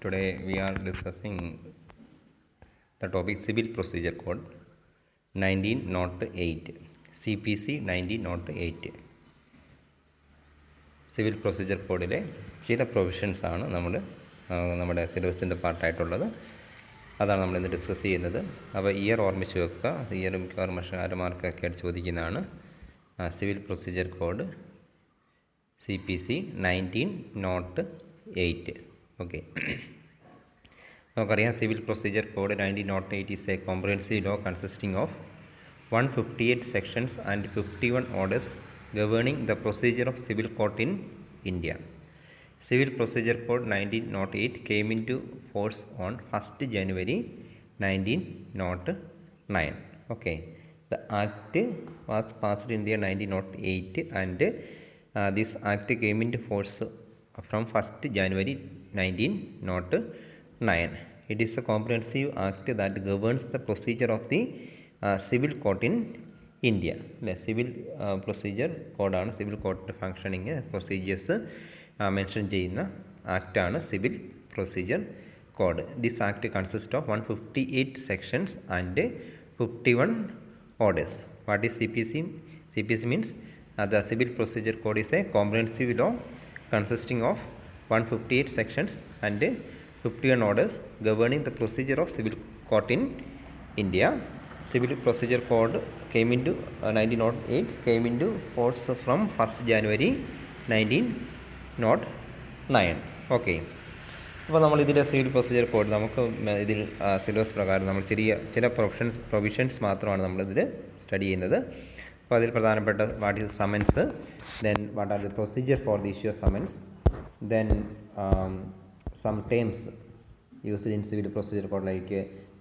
Today we are discussing the topic Civil Procedure Code 1908, CPC 1908. Civil procedure കോഡിലെ ചില പ്രൊവിഷൻസാണ് നമ്മുടെ സിലബസിൻ്റെ പാർട്ടായിട്ടുള്ളത്. അതാണ് നമ്മൾ ഇന്ന് ഡിസ്കസ് ചെയ്യുന്നത്. അപ്പോൾ ഇയർ ഓർമ്മിച്ച് വെക്കുക. ഇയർ മിക്കവാറും മാർക്കൊക്കെ ആയിട്ട് ചോദിക്കുന്നതാണ്. Civil procedure code CPC 1908. Okay, നമുക്കറിയാം civil procedure code 1908 is a comprehensive law consisting of 158 sections and 51 orders governing the procedure of civil court in India. Civil Procedure Code 1908 came into force on 1st January 1909. Okay, the act was passed in the year 1908 and this act came into force from 1st January 1909. It is a comprehensive act that governs the procedure of the civil court in India. Civil procedure കോഡാണ് civil court functioning procedures mention ചെയ്യുന്ന ആക്റ്റാണ് civil procedure code. This act consist of 158 sections and 51 orders. What is CPC? CPC means the civil procedure code is a comprehensive law consisting of 158 sections and 51 orders governing the procedure of civil court in India. Civil Procedure Code came into 1908 came into force from 1st January 1909. Okay, അപ്പോൾ നമ്മൾ ഇതിൻ്റെ civil procedure code നമുക്ക് ഇതിൽ syllabus പ്രകാരം നമ്മൾ ചില provisions മാത്രമാണ് നമ്മളിതിൽ സ്റ്റഡി ചെയ്യുന്നത്. അപ്പോൾ അതിൽ പ്രധാനപ്പെട്ട what is summons, then what are the procedure for the issue of summons, then some terms used in civil procedure code like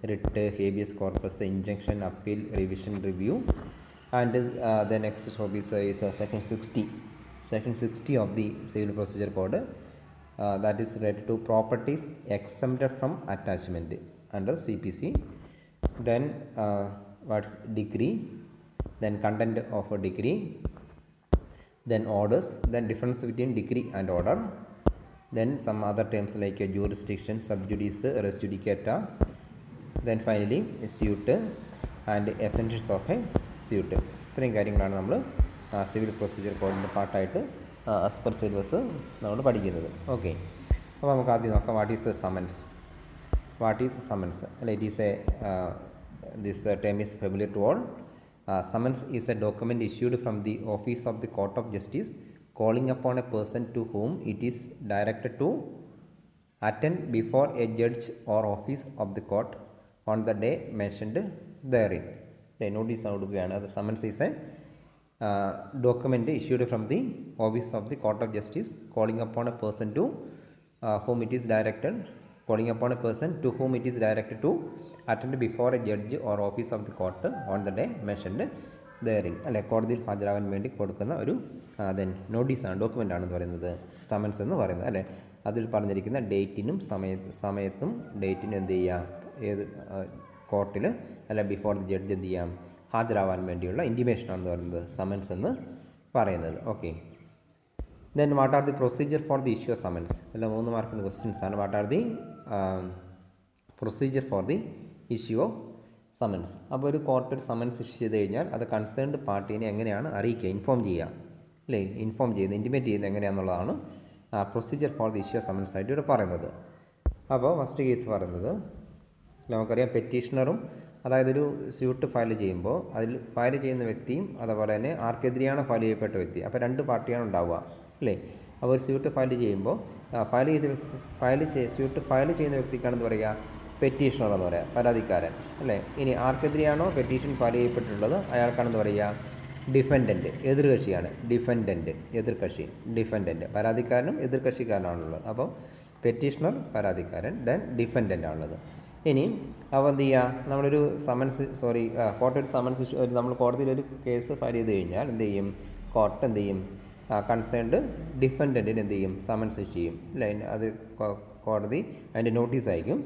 writ, habeas corpus, injunction, appeal, revision, review, and the next topic is section 60 of the civil procedure code, that is related to properties exempted from attachment under CPC. Then what's decree, then content of a decree, then orders, then difference between decree and order, then some other terms like jurisdiction, sub judice, res judicata, then finally suit and essentials of a suit. ഇത്രയും കാര്യങ്ങളാണ് നമ്മൾ civil procedure കോഡിൻ്റെ പാർട്ടായിട്ട് as per syllabus നമ്മൾ പഠിക്കുന്നത്. Okay, അപ്പോൾ നമുക്ക് ആദ്യം നോക്കാം വാട്ട് ഈസ് സമൻസ്. അല്ല, it is a this term is familiar to all. Summons is a document issued from the office of the Court of Justice calling upon a person to whom it is directed to attend before a judge or office of the court on the day mentioned therein. Notice കൊടുക്കുകയാണ്. The summons is a document issued from the office of the Court of Justice calling upon a person to whom it is directed to attend before a judge or office of the court on the day mentioned therein. അല്ലെ, കോടതിയിൽ ഹാജരാകാൻ വേണ്ടി കൊടുക്കുന്ന ഒരു നോട്ടീസാണ്, document ആണെന്ന് പറയുന്നത് summons എന്ന് പറയുന്നത്. അല്ലേ, അതിൽ പറഞ്ഞിരിക്കുന്ന ഡേറ്റിനും സമയത്തും ഡേറ്റിനും എന്ത് ചെയ്യാം, ഏത് കോർട്ടിൽ അല്ല ബിഫോർ ദി ജഡ്ജ് എന്ത് ചെയ്യാം, ഹാജരാവാൻ വേണ്ടിയുള്ള ഇൻറ്റിമേഷനാണെന്ന് പറയുന്നത് സമൻസ് എന്ന് പറയുന്നത്. Okay, then what are the procedure for the issue of summons? അല്ല, 3 മാർക്കിൻ്റെ ക്വസ്റ്റ്യൻസ് ആണ്. What are the procedure for the issue of summons? അപ്പോൾ ഒരു കോർട്ട് ഒരു സമൻസ് ഇഷ്യൂ ചെയ്ത് കഴിഞ്ഞാൽ അത് കൺസേൺഡ് പാർട്ടീനെ എങ്ങനെയാണ് അറിയിക്കുക, ഇൻഫോം ചെയ്യുക, അല്ലേ, ഇൻഫോം ചെയ്യുന്നത്, ഇൻറ്റിമേറ്റ് ചെയ്യുന്നത് എങ്ങനെയാണെന്നുള്ളതാണ് procedure for the issue of summons ആയിട്ട് ഇവിടെ പറയുന്നത്. അപ്പോൾ ഫസ്റ്റ് കേസ് പറയുന്നത് നമുക്കറിയാം, പെറ്റീഷണറും അതായത് ഒരു സ്യൂട്ട് ഫയൽ ചെയ്യുമ്പോൾ അതിൽ ഫയൽ ചെയ്യുന്ന വ്യക്തിയും അതുപോലെ തന്നെ ആർക്കെതിരെയാണ് ഫയൽ ചെയ്യപ്പെട്ട വ്യക്തി, അപ്പോൾ 2 പാർട്ടിയാണ് ഉണ്ടാവുക, അല്ലേ. അപ്പോൾ ഒരു സ്യൂട്ട് ഫയൽ ചെയ്യുമ്പോൾ സ്യൂട്ട് ഫയൽ ചെയ്യുന്ന വ്യക്തിക്കാണെന്ന് പറയുക പെറ്റീഷണർ എന്ന് പറയുക, പരാതിക്കാരൻ, അല്ലേ. ഇനി ആർക്കെതിരെയാണോ പെറ്റീഷൻ ഫയൽ ചെയ്യപ്പെട്ടിട്ടുള്ളത് അയാൾക്കാണെന്ന് പറയുക ഡിഫൻഡൻറ്റ്, എതിർകക്ഷിയാണ്. ഡിഫൻഡൻറ്റ് പരാതിക്കാരനും എതിർകക്ഷിക്കാരനാണുള്ളത്. അപ്പോൾ പെറ്റീഷണർ പരാതിക്കാരൻ, ദെൻ ഡിഫൻഡൻ്റ് ആണുള്ളത്. ഇനി അപ്പോൾ എന്ത് ചെയ്യുക, നമ്മളൊരു കോർട്ടൊരു സമൻസ് നമ്മൾ കോടതിയിൽ ഒരു കേസ് ഫയൽ ചെയ്ത് കഴിഞ്ഞാൽ എന്ത് ചെയ്യും, കോർട്ട് എന്ത് ചെയ്യും, കൺസേൺഡ് ഡിഫൻഡൻറ്റിന് എന്ത് ചെയ്യും, സമൻസ് ഇഷ്യൂ ചെയ്യും, അല്ലേ. അത് കോടതി അതിൻ്റെ നോട്ടീസ് അയക്കും.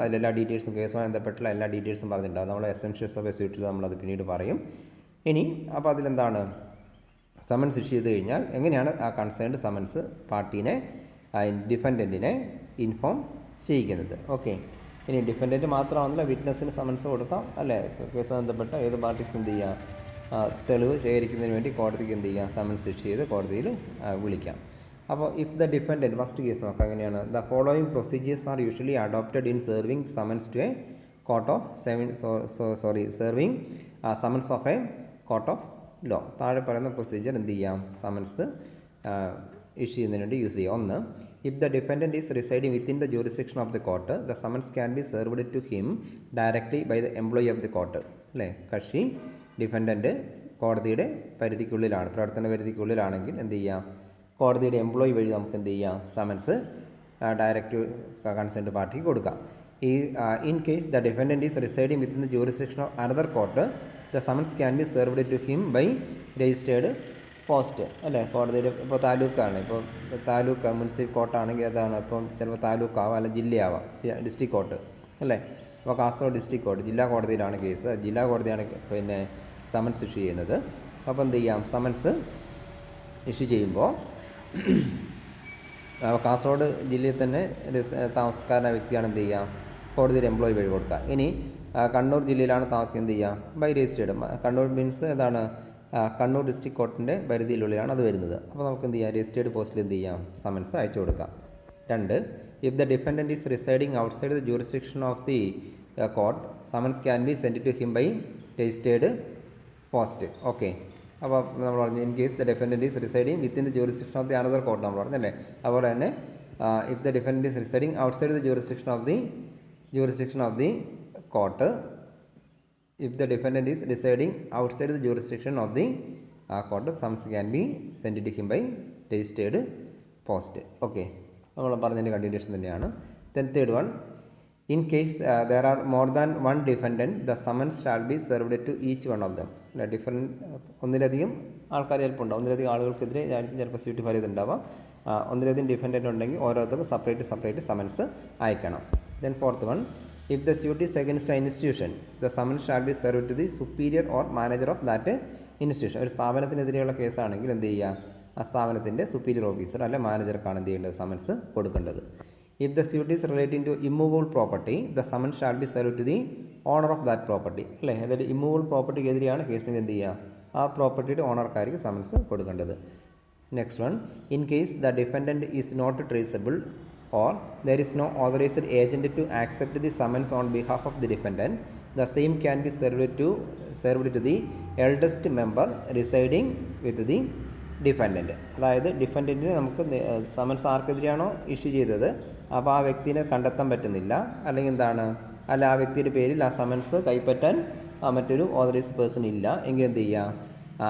അതിലെല്ലാ ഡീറ്റെയിൽസും കേസുമായി ബന്ധപ്പെട്ടുള്ള എല്ലാ ഡീറ്റെയിൽസും പറഞ്ഞിട്ടുണ്ടാകും. നമ്മൾ എസെൻഷ്യൽസ് ഓഫ് എ സ്യൂട്ടിൽ നമ്മളത് പിന്നീട് പറയും. ഇനി അപ്പോൾ അതിലെന്താണ്, സമൻസ് ഇഷ്യൂ ചെയ്ത് കഴിഞ്ഞാൽ എങ്ങനെയാണ് ആ കൺസേൺഡ് സമൻസ് പാർട്ടീനെ ഡിഫൻഡൻറ്റിനെ ഇൻഫോം ചെയ്യിക്കുന്നത്. ഓക്കെ, ഇനി ഡിഫൻഡൻറ്റ് മാത്രമാണെന്നില്ല, വിറ്റ്നസ്സിന് സമൻസ് കൊടുക്കാം അല്ലേ. കേസ് ബന്ധപ്പെട്ട ഏത് പാർട്ടീസ് എന്ത് ചെയ്യുക, തെളിവ് ശേഖരിക്കുന്നതിന് വേണ്ടി കോടതിക്ക് എന്ത് ചെയ്യുക, സമൻസ് ഇഷ്യൂ ചെയ്ത് കോടതിയിൽ വിളിക്കാം. അപ്പോൾ if the defendant, first case നോക്കാം എങ്ങനെയാണ്. The following procedures are usually adopted in serving summons to a court of serving summons of a court of law. താഴെ പറയുന്ന പ്രൊസീജിയർ എന്ത് ചെയ്യാം, സമൻസ് ഇഷ്യൂ ചെയ്യുന്നതിന് വേണ്ടി യൂസ് ചെയ്യുക. ഒന്ന്, if the defendant is residing within the jurisdiction of the court, the summons can be served to him directly by the employee of the court. അല്ലേ, കക്ഷി ഡിഫൻഡൻറ്റ് കോടതിയുടെ പരിധിക്കുള്ളിലാണ്, പ്രവർത്തന പരിധിക്കുള്ളിലാണെങ്കിൽ എന്ത് ചെയ്യാം, കോടതിയുടെ എംപ്ലോയി വഴി നമുക്ക് എന്ത് ചെയ്യാം, സമൻസ് ഡയറക്റ്റ് കൺസേൺഡ് പാർട്ടിക്ക് കൊടുക്കാം. In case the defendant is residing within the jurisdiction of another court, the summons can be served to him by registered post. അല്ലേ, കോടതിയുടെ ഇപ്പോൾ താലൂക്കാണ്, ഇപ്പോൾ താലൂക്ക് മുനിസിപ്പൽ കോർട്ടാണെങ്കിൽ അതാണ്, ഇപ്പം ചിലപ്പോൾ താലൂക്കാവാം അല്ലെങ്കിൽ ജില്ലയാവാം, ഡിസ്ട്രിക്ട് കോർട്ട് അല്ലേ. അപ്പോൾ കാസർഗോഡ് ഡിസ്ട്രിക്ട് കോർട്ട് ജില്ലാ കോടതിയിലാണ് കേസ്, ജില്ലാ കോടതിയാണ് പിന്നെ സമൻസ് ഇഷ്യൂ ചെയ്യുന്നത്. അപ്പോൾ എന്ത് ചെയ്യാം, സമൻസ് ഇഷ്യൂ ചെയ്യുമ്പോൾ കാസർഗോഡ് ജില്ലയിൽ തന്നെ താമസക്കാരനായ വ്യക്തിയാണ് എന്ത് ചെയ്യുക, കോടതിയുടെ എംപ്ലോയി വഴി കൊടുക്കുക. ഇനി കണ്ണൂർ ജില്ലയിലാണ് താമസിക്കുന്നത്, എന്ത് ചെയ്യുക, ബൈ രജിസ്റ്റേർഡ്. കണ്ണൂർ മീൻസ് എന്താണ്, കണ്ണൂർ ഡിസ്ട്രിക്ട് കോർട്ടിൻ്റെ പരിധിയിലുള്ളിലാണ് അത് വരുന്നത്. അപ്പോൾ നമുക്ക് എന്ത് ചെയ്യാം, രജിസ്റ്റേർഡ് പോസ്റ്റിൽ എന്ത് ചെയ്യാം, സമൻസ് അയച്ചു കൊടുക്കാം. രണ്ട്, if the defendant is residing outside the jurisdiction of the court, summons can be send to him by registered post. Okay, അപ്പോൾ നമ്മൾ പറഞ്ഞു in case the defendant is residing within the jurisdiction of the another court നമ്മൾ പറഞ്ഞല്ലേ. അതുപോലെ തന്നെ if the defendant is residing outside the jurisdiction of the court, if the defendant is residing outside the jurisdiction of the court, sums can be sent to him by registered post. Okay, നമ്മൾ പറഞ്ഞതിൻ്റെ continuation തന്നെയാണ്. Then third one, in case there are more than one defendant, the summons shall be served to each one of them. ഒന്നിലധികം ആൾക്കാർ ചിലപ്പോൾ ഉണ്ടാവും, ഒന്നിലധികം ആളുകൾക്കെതിരെ ചിലപ്പോൾ suit file ചെയ്തിട്ടുണ്ടാവാം. ഒന്നിലധികം ഡിഫൻഡൻ്റ് ഉണ്ടെങ്കിൽ ഓരോരുത്തർക്കും സെപ്പറേറ്റ് സമൻസ് അയക്കണം. Then fourth one, if the suit is against an institution, the summons shall be served to the superior or manager of that institution. ഒരു സ്ഥാപനത്തിനെതിരെയുള്ള കേസാണെങ്കിൽ എന്ത് ചെയ്യുക, ആ സ്ഥാപനത്തിൻ്റെ സുപ്പീരിയർ ഓഫീസർ അല്ലെ മാനേജർക്കാണ് എന്ത് ചെയ്യേണ്ടത്, സമൻസ് കൊടുക്കേണ്ടത്. If the suit is relating to immovable property, the summons shall be served to the owner of that property. അല്ലേ, അതായത് ഇമ്മൂവബിൾ പ്രോപ്പർട്ടിക്കെതിരെയാണ് കേസിന് എന്ത് ചെയ്യുക, ആ പ്രോപ്പർട്ടിയുടെ ഓണർക്കാർക്ക് സമൻസ് കൊടുക്കേണ്ടത്. Next one, in case the defendant is not traceable or there is no authorized agent to accept the summons on behalf of the defendant, the same can be served to the eldest member residing with the defendant. അതായത് ഡിഫൻഡൻറ്റിന് നമുക്ക് summons ആർക്കെതിരെയാണോ issue ചെയ്തത്, അപ്പോൾ ആ വ്യക്തിനെ കണ്ടെത്താൻ പറ്റുന്നില്ല, അല്ലെങ്കിൽ എന്താണ്, അല്ല ആ വ്യക്തിയുടെ പേരിൽ ആ സമൻസ് കൈപ്പറ്റാൻ മറ്റൊരു ഓതറൈസ്ഡ് പേഴ്സൺ ഇല്ല എങ്കിൽ എന്ത് ചെയ്യുക,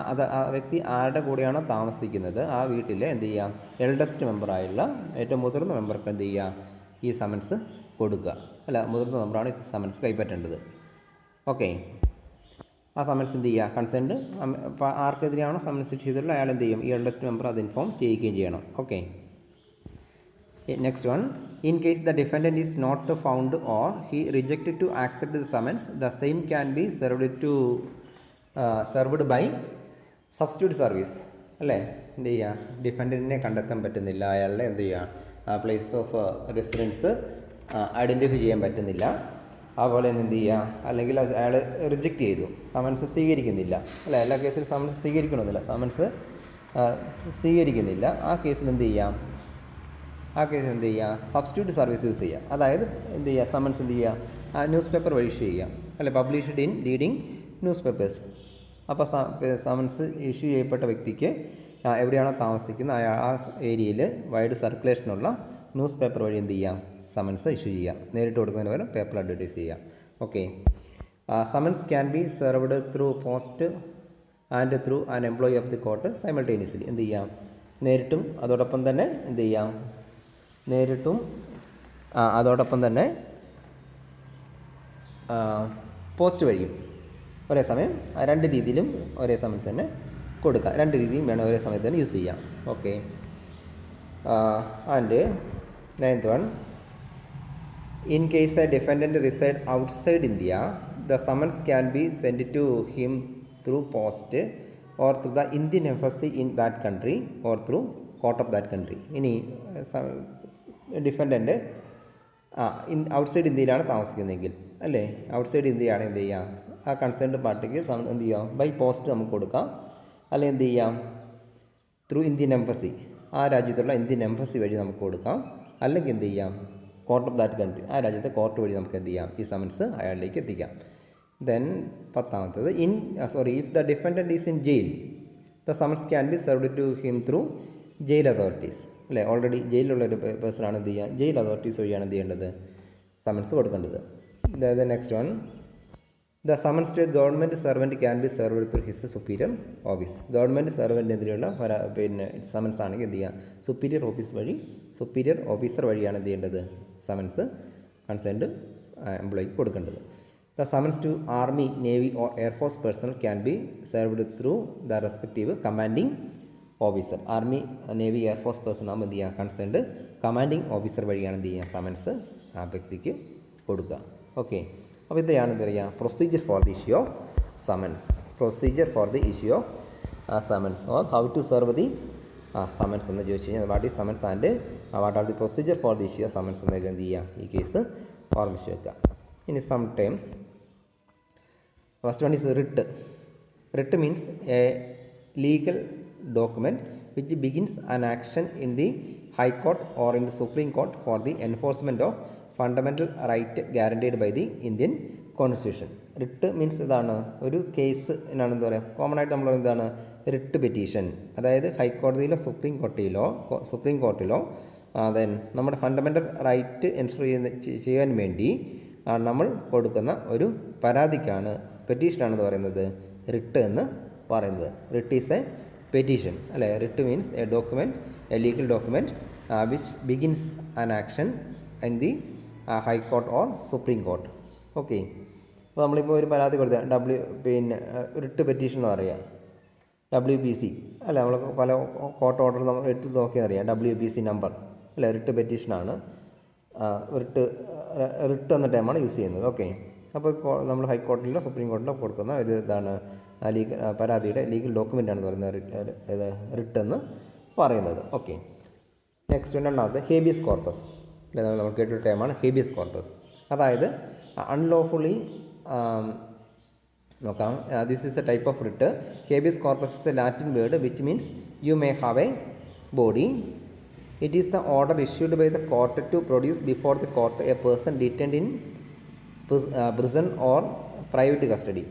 അത് ആ വ്യക്തി ആരുടെ കൂടെയാണോ താമസിക്കുന്നത് ആ വീട്ടിലെ എന്ത് ചെയ്യാം, എൽഡസ്റ്റ് മെമ്പറായുള്ള ഏറ്റവും മുതിർന്ന മെമ്പർക്ക് എന്ത് ചെയ്യുക, ഈ സമൻസ് കൊടുക്കുക. അല്ല, മുതിർന്ന മെമ്പറാണ് ഈ സമൻസ് കൈപ്പറ്റേണ്ടത്. ഓക്കെ, ആ സമൻസ് എന്ത് ചെയ്യുക, കൺസേൺഡ് ആർക്കെതിരെയാണോ സമൻസ് ചെയ്തിട്ടുള്ള അയാൾ എന്ത് ചെയ്യും, ഈ എൽഡസ്റ്റ് മെമ്പർ അത് ഇൻഫോം ചെയ്യുകയും ചെയ്യണം. Okay, next one, in case the defendant is not found or he rejected to accept the summons, the same can be served by substitute service. അല്ലേ, എന്ത് ചെയ്യുക, ഡിഫൻഡൻറ്റിനെ കണ്ടെത്താൻ പറ്റുന്നില്ല, അയാളുടെ എന്ത് ചെയ്യുക, പ്ലേസ് ഓഫ് റെസിഡൻസ് ഐഡൻറ്റിഫൈ ചെയ്യാൻ പറ്റുന്നില്ല, അതുപോലെ തന്നെ എന്ത് ചെയ്യുക, അല്ലെങ്കിൽ അയാൾ റിജക്റ്റ് ചെയ്തു, സമൻസ് സ്വീകരിക്കുന്നില്ല. അല്ല, എല്ലാ കേസിലും സമൻസ് സ്വീകരിക്കണമെന്നില്ല, സമൻസ് സ്വീകരിക്കുന്നില്ല. ആ കേസിൽ എന്ത് ചെയ്യാം, സബ്സ്റ്റിറ്റ്യൂട്ട് സർവീസ് യൂസ് ചെയ്യുക. അതായത് എന്ത് ചെയ്യുക, സമൻസ് എന്ത് ചെയ്യുക, ന്യൂസ് പേപ്പർ വഴി ഇഷ്യൂ ചെയ്യുക. അല്ലെ, published in leading news papers. അപ്പോൾ സമൻസ് ഇഷ്യൂ ചെയ്യപ്പെട്ട വ്യക്തിക്ക് എവിടെയാണോ താമസിക്കുന്നത് ആ ഏരിയയിൽ വൈഡ് സർക്കുലേഷനുള്ള ന്യൂസ് പേപ്പർ വഴി എന്ത് ചെയ്യാം, സമൻസ് ഇഷ്യൂ ചെയ്യാം. നേരിട്ട് കൊടുക്കുന്നതിന് പകരം പേപ്പർ അഡ്വർട്ടൈസ് ചെയ്യാം. Okay, summons can be served through post and through an employee of the court simultaneously. എന്ത് ചെയ്യാം, നേരിട്ടും അതോടൊപ്പം തന്നെ എന്ത് ചെയ്യാം, അതോടൊപ്പം തന്നെ പോസ്റ്റ് വഴിയും ഒരേ സമയം രണ്ട് രീതിയിലും ഒരേ സമയത്ത് തന്നെ കൊടുക്കാം. രണ്ട് രീതിയും വേണം ഒരേ സമയത്ത് തന്നെ യൂസ് ചെയ്യാം. Okay, and 9th one, in case a defendant reside outside India, the summons can be sent to him through post or through the Indian embassy in that country or through court of that country. ഇനി defendant outside ഇന്ത്യയിലാണ് താമസിക്കുന്നതെങ്കിൽ, അല്ലേ, outside ഇന്ത്യയാണ് എന്ത് ചെയ്യാം, ആ concerned പാർട്ടിക്ക് എന്ത് ചെയ്യാം, ബൈ പോസ്റ്റ് നമുക്ക് കൊടുക്കാം, അല്ലെങ്കിൽ എന്ത് ചെയ്യാം, ത്രൂ ഇന്ത്യൻ എംബസി, ആ രാജ്യത്തുള്ള ഇന്ത്യൻ എംബസി വഴി നമുക്ക് കൊടുക്കാം, അല്ലെങ്കിൽ എന്ത് ചെയ്യാം, കോർട്ട് ഓഫ് ദാറ്റ് കൺട്രി, ആ രാജ്യത്തെ കോർട്ട് വഴി നമുക്ക് എന്ത് ചെയ്യാം, ഈ സമൻസ് അയാളിലേക്ക് എത്തിക്കാം. ദെൻ 10ാമത്തേത് if the defendant is in jail the summons can be served to him through jail authorities, അല്ലേ, ഓൾറെഡി ജയിലിലുള്ള ഒരു പേഴ്സണാണ് എന്ത് ചെയ്യുക, ജയിൽ അതോറിറ്റീസ് വഴിയാണ് എന്ത് ചെയ്യേണ്ടത്, സമൻസ് കൊടുക്കേണ്ടത്. അതായത് next one, the summons to a government servant can be served through his superior office. Government സെർവൻറ്റിനെതിരെയുള്ള സമൻസ് ആണെങ്കിൽ എന്ത് ചെയ്യുക, സുപ്പീരിയർ ഓഫീസർ വഴിയാണ് എന്ത് ചെയ്യേണ്ടത്, സമൻസ് കൺസേൺഡ് എംപ്ലോയിക്ക് കൊടുക്കേണ്ടത്. The summons to army, navy or air force personnel can be served through the respective commanding officer. Army, navy, air force person ആകുമ്പോൾ എന്ത് ചെയ്യുക, കൺസേൺഡ് കമാൻഡിംഗ് ഓഫീസർ വഴിയാണ് എന്ത് ചെയ്യുക, സമൻസ് ആ വ്യക്തിക്ക് കൊടുക്കുക. ഓക്കെ, അപ്പോൾ ഇത്രയാണ് എന്താ പറയുക, procedure for the issue of summons. Or how to serve the summons എന്ന് ചോദിച്ചു കഴിഞ്ഞാൽ what is summons and what are the procedure for the issue of summons എന്ന് എന്ത് ചെയ്യുക, ഈ കേസ് ഓർമ്മിച്ച് വെക്കുക. ഇനി some terms. First one is writ. Writ means a legal document which begins an action in the High Court or in the Supreme Court for the enforcement of fundamental right guaranteed by the Indian Constitution. Writ means ഇതാണ് ഒരു case എന്നാണ് എന്താ പറയുക, common ആയിട്ട് നമ്മൾ എന്താണ് writ petition, അതായത് ഹൈക്കോടതിയിലോ supreme കോർട്ടിലോ then നമ്മുടെ ഫണ്ടമെൻ്റൽ റൈറ്റ് എൻഷുർ ചെയ്യാൻ വേണ്ടി നമ്മൾ കൊടുക്കുന്ന ഒരു പരാതിക്കാണ്, പെറ്റീഷനാണെന്ന് പറയുന്നത് റിട്ട് എന്ന് പറയുന്നത്. റിട്ട് ഈസ് എ പെറ്റീഷൻ, അല്ലേ. Writ means A document, A legal document which begins an action in the high court or supreme court. Okay, അപ്പോൾ നമ്മളിപ്പോൾ ഒരു പരാതി കൊടുത്ത റിട്ട് പെറ്റീഷൻ എന്ന് പറയുക, WPC, അല്ല, നമ്മൾ പല കോർട്ട് ഓർഡർ നമ്മൾ എടുത്ത് നോക്കിയാൽ അറിയാം, WPC നമ്പർ, അല്ലേ, റിട്ട് പെറ്റീഷനാണ്. റിട്ട് എന്ന ടൈമാണ് യൂസ് ചെയ്യുന്നത്. ഓക്കെ, അപ്പോൾ നമ്മൾ ഹൈക്കോടതിയിലോ സുപ്രീം കോടതിയിലോ കൊടുക്കുന്ന ഒരു ഇതാണ് പരാതിയുടെ ലീഗൽ ഡോക്യുമെൻ്റാണെന്ന് പറയുന്നത് റിട്ട് എന്ന് പറയുന്നത്. ഓക്കെ, നെക്സ്റ്റ് രണ്ടാമത്തെ ഹേബിയസ് കോർപ്പസ്, അല്ലെ, നമ്മൾ കേട്ടൊരു ടൈമാണ് ഹേബിയസ് കോർപ്പസ്. അതായത് അൺലോഫുള്ളി നോക്കാം, this is a type of writ. Habeas corpus is a Latin word which means you may have a body. It is the order issued by the court to produce before the court a person detained in prison or private custody.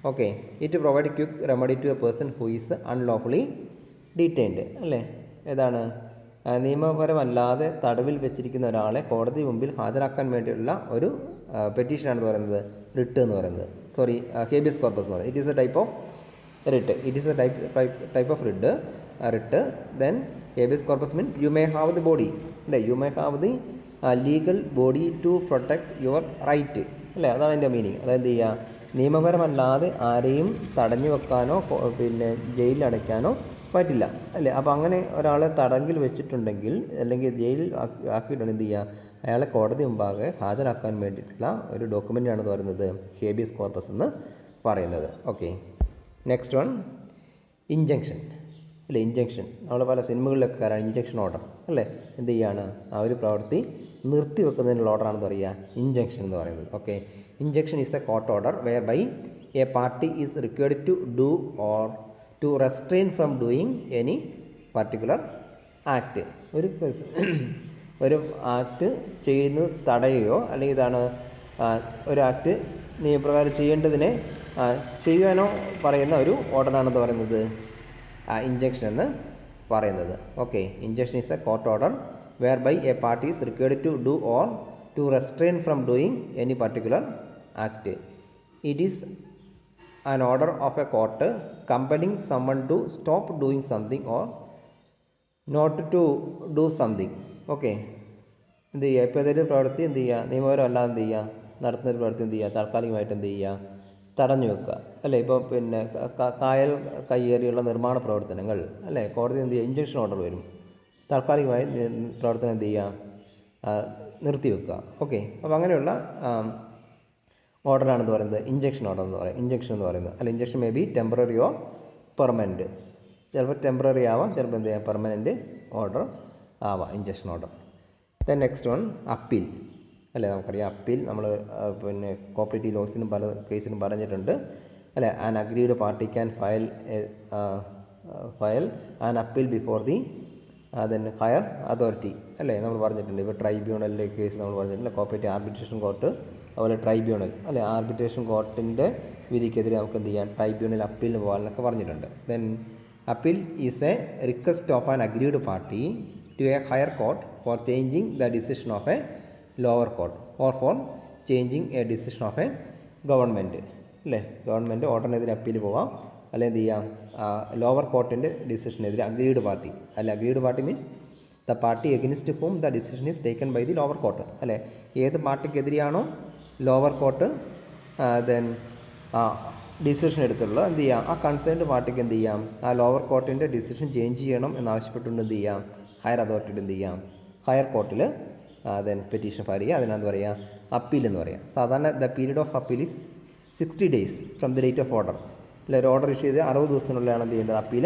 Okay, it provide quick remedy to a person who is unlawfully detained, അല്ലേ. ഏതാണ്, നിയമപരമല്ലാതെ തടവിൽ വെച്ചിരിക്കുന്ന ഒരാളെ കോടതി മുമ്പിൽ ഹാജരാക്കാൻ വേണ്ടിയുള്ള ഒരു പെറ്റീഷനാണെന്ന് പറയുന്നത് റിട്ട് എന്ന് പറയുന്നത്. ഹേബിയസ് കോർപ്പസ് എന്ന് പറയുന്നത്. It is a type of writ. Writ. Then habeas corpus means you may have the body, അല്ലേ, you may have the legal body to protect your right, അല്ലേ, അതാണ് അതിൻ്റെ മീനിങ്. അതായത് ചെയ്യുക, നിയമപരമല്ലാതെ ആരെയും തടഞ്ഞു വെക്കാനോ ജയിലിൽ അടയ്ക്കാനോ പറ്റില്ല, അല്ലേ. അപ്പോൾ അങ്ങനെ ഒരാളെ തടങ്കിൽ വെച്ചിട്ടുണ്ടെങ്കിൽ അല്ലെങ്കിൽ ജയിലിൽ ആക്കിയിട്ടുണ്ടെങ്കിൽ എന്ത് ചെയ്യുക, അയാളെ കോടതി മുമ്പാകെ ഹാജരാക്കാൻ വേണ്ടിയിട്ടുള്ള ഒരു ഡോക്യുമെൻ്റാണ് പറയുന്നത് ഹേബിയസ് കോർപ്പസ് എന്ന് പറയുന്നത്. ഓക്കെ, നെക്സ്റ്റ് വൺ ഇഞ്ചക്ഷൻ, അല്ലേ. ഇഞ്ചക്ഷൻ നമ്മൾ പല സിനിമകളിലൊക്കെ കാരണം ഇഞ്ചക്ഷൻ ഓർഡർ, അല്ലേ, എന്ത് ചെയ്യാണ്, ആ ഒരു പ്രവൃത്തി നിർത്തിവെക്കുന്നതിനുള്ള ഓർഡറാണെന്ന് പറയുക ഇഞ്ചക്ഷൻ എന്ന് പറയുന്നത്. Okay, injunction is a court order whereby a party is required to do or to restrain from doing any particular act. ഒരു ആക്ട് ചെയ്യുന്നത് തടയുകയോ അല്ലെങ്കിൽ ഇതാണ് ഒരു ആക്ട് നിയമപ്രകാരം ചെയ്യേണ്ടതിനെ ചെയ്യുവാനോ പറയുന്ന ഒരു ഓർഡറാണെന്ന് പറയുന്നത് ഇഞ്ചക്ഷൻ എന്ന് പറയുന്നത്. Okay, injunction is a court order whereby a party is required to do or to restrain from doing any particular act. It is an order of a court compelling summon to stop doing something or not to do something. Okay, എന്ത് ചെയ്യുക, ഇപ്പോൾ ഏതൊരു പ്രവൃത്തി എന്ത് ചെയ്യുക, നിയമപരമല്ലാതെ എന്ത് ചെയ്യുക, നടത്തുന്നൊരു പ്രവൃത്തി എന്ത് ചെയ്യുക, താൽക്കാലികമായിട്ട് എന്ത് ചെയ്യുക, തടഞ്ഞു വെക്കുക, അല്ലേ. ഇപ്പോൾ കായൽ കയ്യേറിയുള്ള നിർമ്മാണ പ്രവർത്തനങ്ങൾ, അല്ലേ, കോടതി എന്ത് ചെയ്യുക, ഇഞ്ചക്ഷൻ ഓർഡർ വരും, താൽക്കാലികമായി പ്രവർത്തനം എന്ത് ചെയ്യുക, നിർത്തിവെക്കുക. ഓക്കെ, അപ്പോൾ അങ്ങനെയുള്ള ഓർഡറാണെന്ന് പറയുന്നത് ഇഞ്ചക്ഷൻ ഓർഡർ എന്ന് പറയും, ഇഞ്ചക്ഷൻ എന്ന് പറയുന്നത്. അല്ല, injection may be temporary or permanent. ചിലപ്പോൾ ടെമ്പററി ആവാം, ചിലപ്പോൾ എന്ത് ചെയ്യാം, പെർമനൻറ്റ് ഓർഡർ ആവാം injection order. Then next one appeal അല്ലേ. നമുക്കറിയാം അപ്പീൽ നമ്മൾ പിന്നെ കോപ്പറേറ്റീവ് ലോസിനും പല കേസിനും പറഞ്ഞിട്ടുണ്ട് അല്ലേ. An aggrieved party can file an appeal before the then higher authority അല്ലേ, നമ്മൾ പറഞ്ഞിട്ടുണ്ട്. ഇപ്പോൾ ട്രൈബ്യൂണലിൻ്റെ കേസ് നമ്മൾ പറഞ്ഞിട്ടുണ്ട്, കോപ്പറേറ്റീവ് ആർബിട്രേഷൻ കോർട്ട്, അതുപോലെ ട്രൈബ്യൂണൽ അല്ലേ. ആർബിട്രേഷൻ കോർട്ടിൻ്റെ വിധിക്കെതിരെ നമുക്ക് എന്ത് ചെയ്യാം, ട്രൈബ്യൂണൽ അപ്പീലിന് പോകാമെന്നൊക്കെ പറഞ്ഞിട്ടുണ്ട്. Then appeal is a request of an aggrieved party to a higher court for changing the decision of a lower court or for changing a decision of a government അല്ലേ. Government ഓർഡറിനെതിരെ appeal പോവാം, അല്ലെ എന്ത് ചെയ്യാം, lower കോർട്ടിൻ്റെ ഡിസിഷനെതിരെ aggrieved party അല്ലെ. Aggrieved party means the party against whom the decision is taken by the lower court അല്ലേ. ഏത് പാർട്ടിക്കെതിരെയാണോ ലോവർ കോർട്ട് ദെൻ ഡിസിഷൻ എടുത്തുള്ളത് എന്ത് ചെയ്യാം, ആ കൺസേൺഡ് പാർട്ടിക്ക് എന്ത് ചെയ്യാം, ആ ലോവർ കോർട്ടിൻ്റെ ഡിസിഷൻ ചേഞ്ച് ചെയ്യണം എന്നാവശ്യപ്പെട്ടുകൊണ്ട് എന്ത് ചെയ്യാം, ഹയർ അതോറിറ്റിയിൽ എന്ത് ചെയ്യാം, ഹയർ കോർട്ടിൽ ദെൻ പെറ്റീഷൻ ഫയൽ ചെയ്യുക. അതിനെന്ത് പറയുക, അപ്പീൽ എന്ന് പറയാം. സാധാരണ the period of appeal is 60 days from the date of order അല്ലെ. ഒരു ഓർഡർ ഇഷ്യൂ ചെയ്ത് 60 ദിവസത്തിനുള്ളിലാണ് എന്ത് ചെയ്യേണ്ടത്, അപ്പീൽ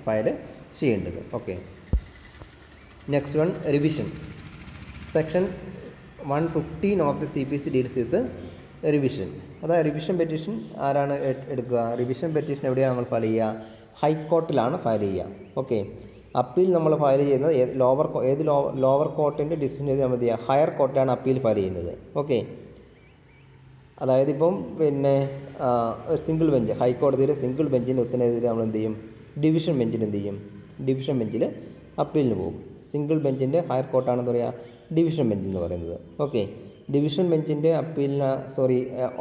ഫയൽ ചെയ്യേണ്ടത്. Okay. Next one revision. Section 115 of the CPC deals with revision. അതായത് റിവിഷൻ പെറ്റീഷൻ ആരാണ് എടുക്കുക, റിവിഷൻ പെറ്റീഷൻ എവിടെയാണ് നമ്മൾ ഫയൽ ചെയ്യുക, ഹൈക്കോർട്ടിലാണ് ഫയൽ ചെയ്യുക. ഓക്കെ. അപ്പീൽ നമ്മൾ ഫയൽ ചെയ്യുന്നത് ലോവർ കോർട്ടിൻ്റെ ഡിസിഷൻ ചെയ്ത് നമ്മൾ എന്ത് ചെയ്യുക, ഹയർ കോർട്ടിലാണ് അപ്പീൽ ഫയൽ ചെയ്യുന്നത്. ഓക്കെ. അതായത് ഇപ്പം പിന്നെ സിംഗിൾ ബെഞ്ച്, ഹൈക്കോടതിയിലെ സിംഗിൾ ബെഞ്ചിന് ഒത്തിനെതിരെ നമ്മൾ എന്ത് ചെയ്യും, ഡിവിഷൻ ബെഞ്ചിൽ എന്ത് ചെയ്യും, ഡിവിഷൻ ബെഞ്ചിൽ അപ്പീലിന് പോകും. സിംഗിൾ ബെഞ്ചിൻ്റെ ഹയർ കോർട്ടാണെന്ന് പറയുക ഡിവിഷൻ ബെഞ്ച് എന്ന് പറയുന്നത്. ഓക്കെ. ഡിവിഷൻ ബെഞ്ചിൻ്റെ അപ്പീലിന്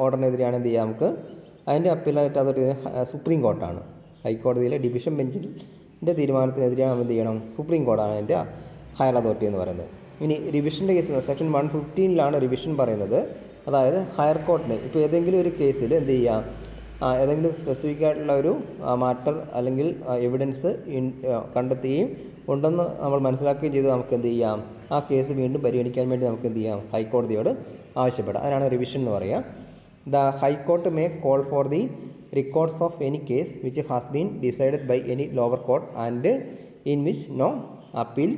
ഓർഡറിനെതിരെയാണ് എന്ത് ചെയ്യുക, നമുക്ക് അതിൻ്റെ അപ്പീലായിട്ട് അതോട്ട് സുപ്രീം കോർട്ടാണ്. ഹൈക്കോടതിയിലെ ഡിവിഷൻ ബെഞ്ചിൻ്റെ തീരുമാനത്തിനെതിരെയാണ് നമ്മൾ എന്ത് ചെയ്യണം, സുപ്രീം കോർട്ടാണ് അതിൻ്റെ ഹയർ അതോറിറ്റി എന്ന് പറയുന്നത്. ഇനി റിവിഷൻ്റെ കേസ് സെക്ഷൻ 115 റിവിഷൻ പറയുന്നത്. അതായത് ഹയർ കോർട്ടിന് ഇപ്പോൾ ഏതെങ്കിലും ഒരു കേസിൽ എന്ത് ചെയ്യുക, ഏതെങ്കിലും സ്പെസിഫിക് ആയിട്ടുള്ള ഒരു മാറ്റർ അല്ലെങ്കിൽ എവിഡൻസ് കണ്ടെത്തുകയും ഉണ്ടെന്ന് നമ്മൾ മനസ്സിലാക്കുകയും ചെയ്ത് നമുക്ക് എന്ത് ചെയ്യാം, ആ കേസ് വീണ്ടും പരിഗണിക്കാൻ വേണ്ടി നമുക്ക് എന്ത് ചെയ്യാം, ഹൈക്കോടതിയോട് ആവശ്യപ്പെടാം. അതിനാണ് റിവിഷൻ എന്ന് പറയുക. The high court may call for the records of any case which has been decided by any lower court and in which no appeal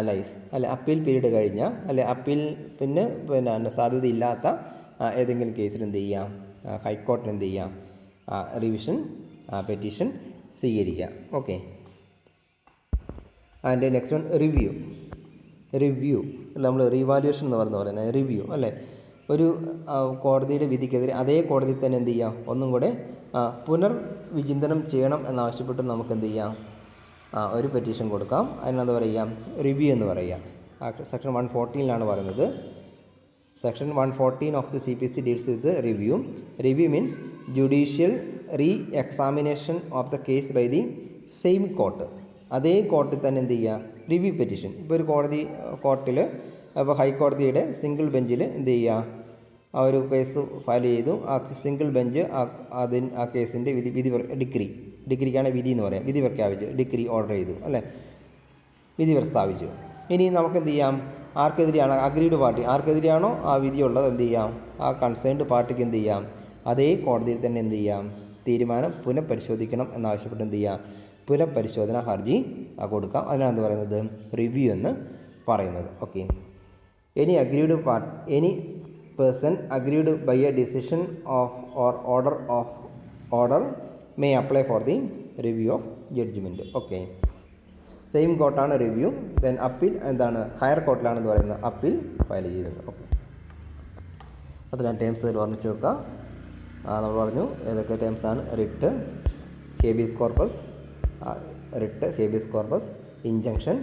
lies അല്ലെ. അപ്പീൽ പീരീഡ് കഴിഞ്ഞ അല്ലെ അപ്പീൽ പിന്നെ സാധ്യതയില്ലാത്ത ഏതെങ്കിലും കേസിൽ എന്ത് ചെയ്യാം, ഹൈക്കോർട്ടിന് എന്ത് ചെയ്യാം, റിവിഷൻ പെറ്റീഷൻ സ്വീകരിക്കാം. Okay. And next one review നമ്മൾ റീവാലുവേഷൻ എന്ന് പറയുന്ന പോലെ തന്നെ റിവ്യൂ അല്ലേ. ഒരു കോടതിയുടെ വിധിക്കെതിരെ അതേ കോടതിയിൽ തന്നെ എന്ത് ചെയ്യാം, ഒന്നും കൂടെ പുനർവിചിന്തനം ചെയ്യണം എന്നാവശ്യപ്പെട്ട് നമുക്ക് എന്ത് ചെയ്യാം, ഒരു പെറ്റീഷൻ കൊടുക്കാം. അതിനെന്താ പറയുക, റിവ്യൂ എന്ന് പറയുക. സെക്ഷൻ 114 പറയുന്നത്. Section 114 of the CPC deals with review. Review means judicial re examination of the case by the same court. അതേ കോർട്ടിൽ തന്നെ എന്ത് ചെയ്യുക, റിവ്യൂ പെറ്റീഷൻ. ഇപ്പോൾ ഒരു കോർട്ടിൽ അപ്പോൾ ഹൈക്കോടതിയുടെ സിംഗിൾ ബെഞ്ചിൽ എന്ത് ചെയ്യുക, ആ ഒരു കേസ് ഫയൽ ചെയ്തു. ആ സിംഗിൾ ബെഞ്ച് ആ കേസിൻ്റെ ഡിഗ്രിക്കാണ് വിധി എന്ന് പറയാം, വിധി പ്രഖ്യാപിച്ചു, ഡിഗ്രി ഓർഡർ ചെയ്തു അല്ലേ, വിധി പ്രസ്താവിച്ചു. ഇനി നമുക്ക് എന്ത് ചെയ്യാം, ആർക്കെതിരെയാണ് അഗ്രീഡ് പാർട്ടി, ആർക്കെതിരെയാണോ ആ വിധിയുള്ളത് എന്ത് ചെയ്യാം, ആ കൺസേൺഡ് പാർട്ടിക്ക് എന്ത് ചെയ്യാം, അതേ കോടതിയിൽ തന്നെ എന്ത് ചെയ്യാം, തീരുമാനം പുനഃപരിശോധിക്കണം എന്നാവശ്യപ്പെട്ട് എന്ത് ചെയ്യാം, പുനഃപരിശോധന ഹർജി കൊടുക്കാം. അതിനാണ് എന്ത് പറയുന്നത്, റിവ്യൂ എന്ന് പറയുന്നത്. Okay. Any person aggrieved by a decision of or order may apply for the review of judgment. Okay. Same കോർട്ടാണ് റിവ്യൂ. ദെൻ അപ്പീൽ എന്താണ്, ഹയർ കോർട്ടിലാണെന്ന് പറയുന്നത് അപ്പീൽ ഫയൽ ചെയ്യുന്നത്. ഓക്കെ. അപ്പോൾ ഞാൻ ടേംസ് അതിൽ ഓർമ്മിച്ച് വെക്കുക. നമ്മൾ പറഞ്ഞു ഏതൊക്കെ ടേംസാണ്, writ, habeas corpus, injunction,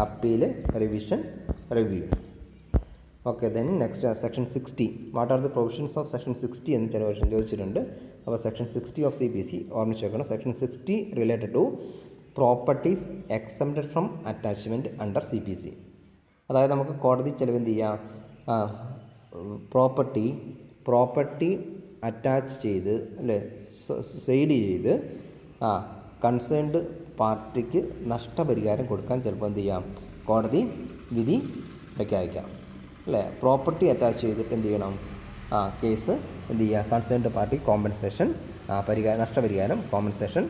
appeal, revision, review. Okay. Then next section 60. What are the provisions of section 60 എന്ന് ചില വർഷം ചോദിച്ചിട്ടുണ്ട്. അപ്പോൾ സെക്ഷൻ 60 ഓഫ് CPC ഓർമ്മിച്ച് വെക്കണം. Section 60 related to properties exempted from attachment under CPC. അതായത് നമുക്ക് കോടതി ചിലവ് എന്ത് ചെയ്യാം, പ്രോപ്പർട്ടി അറ്റാച്ച് ചെയ്ത് അല്ലേ, സെയിൽ ചെയ്ത് കൺസേൺഡ് പാർട്ടിക്ക് നഷ്ടപരിഹാരം കൊടുക്കാൻ ചിലപ്പോൾ എന്ത് ചെയ്യാം, കോടതി വിധി പ്രഖ്യാപിക്കാം അല്ലേ. പ്രോപ്പർട്ടി അറ്റാച്ച് ചെയ്തിട്ട് എന്ത് ചെയ്യണം, കേസ് എന്ത് ചെയ്യുക, കൺസേൺഡ് പാർട്ടി കോമ്പൻസേഷൻ നഷ്ടപരിഹാരം കോമ്പൻസേഷൻ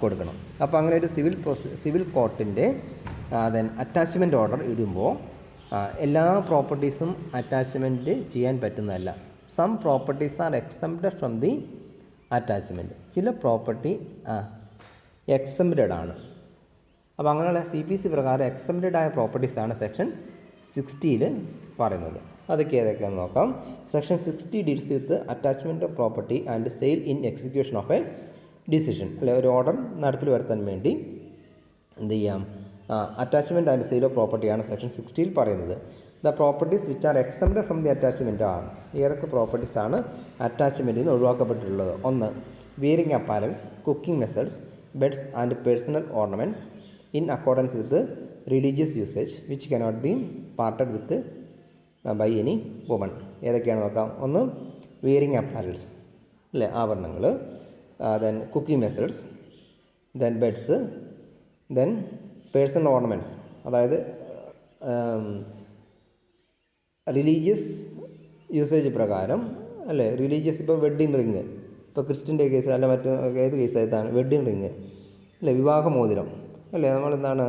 കൊടുക്കണം. അപ്പോൾ അങ്ങനെ ഒരു സിവിൽ കോർട്ടിൻ്റെ ദെൻ അറ്റാച്ച്മെൻറ്റ് ഓർഡർ ഇടുമ്പോൾ എല്ലാ പ്രോപ്പർട്ടീസും അറ്റാച്ച്മെൻറ്റ് ചെയ്യാൻ പറ്റുന്നതല്ല. Some properties are exempted from the attachment. ചില പ്രോപ്പർട്ടി എക്സംപ്റ്റഡ് ആണ്. അപ്പോൾ അങ്ങനെയുള്ള CPC പ്രകാരം എക്സംപ്റ്റഡ് ആയ പ്രോപ്പർട്ടീസാണ് സെക്ഷൻ 60 പറയുന്നത്. അതൊക്കെ ഏതൊക്കെയാണെന്ന് നോക്കാം. Section 60 deals with attachment of property and sale in execution of a decision. അല്ലെ, ഒരു ഓർഡർ നടപ്പിൽ വരുത്താൻ വേണ്ടി എന്ത് ചെയ്യാം, അറ്റാച്ച്മെൻറ്റ് ആൻഡ് സെയിൽ ഓഫ് പ്രോപ്പർട്ടിയാണ് സെക്ഷൻ 60 പറയുന്നത്. The properties which are exempted from the attachment are. ഏതൊക്കെ പ്രോപ്പർട്ടീസാണ് അറ്റാച്ച്മെൻറ്റിൽ നിന്ന് ഒഴിവാക്കപ്പെട്ടിട്ടുള്ളത്? ഒന്ന്, wearing apparels, cooking methods, beds and personal ornaments in accordance with religious usage which cannot be parted with by any woman. ഏതൊക്കെയാണ് നോക്കാം. ഒന്ന്, വിയറിംഗ് അപ്പാരൽസ്, അല്ലേ, ആഭരണങ്ങൾ. Then cooking methods, then beds, then personal ornaments, അതായത് religious usage പ്രകാരം, അല്ലേ, religious. ഇപ്പോൾ wedding ring, ഇപ്പോൾ ക്രിസ്ത്യൻ്റെ കേസ് അല്ല മറ്റ് ഏത് കേസായിട്ടാണ് വെഡ്ഡിങ് റിങ്, അല്ലേ, വിവാഹമോതിരം, അല്ലേ, നമ്മളെന്താണ്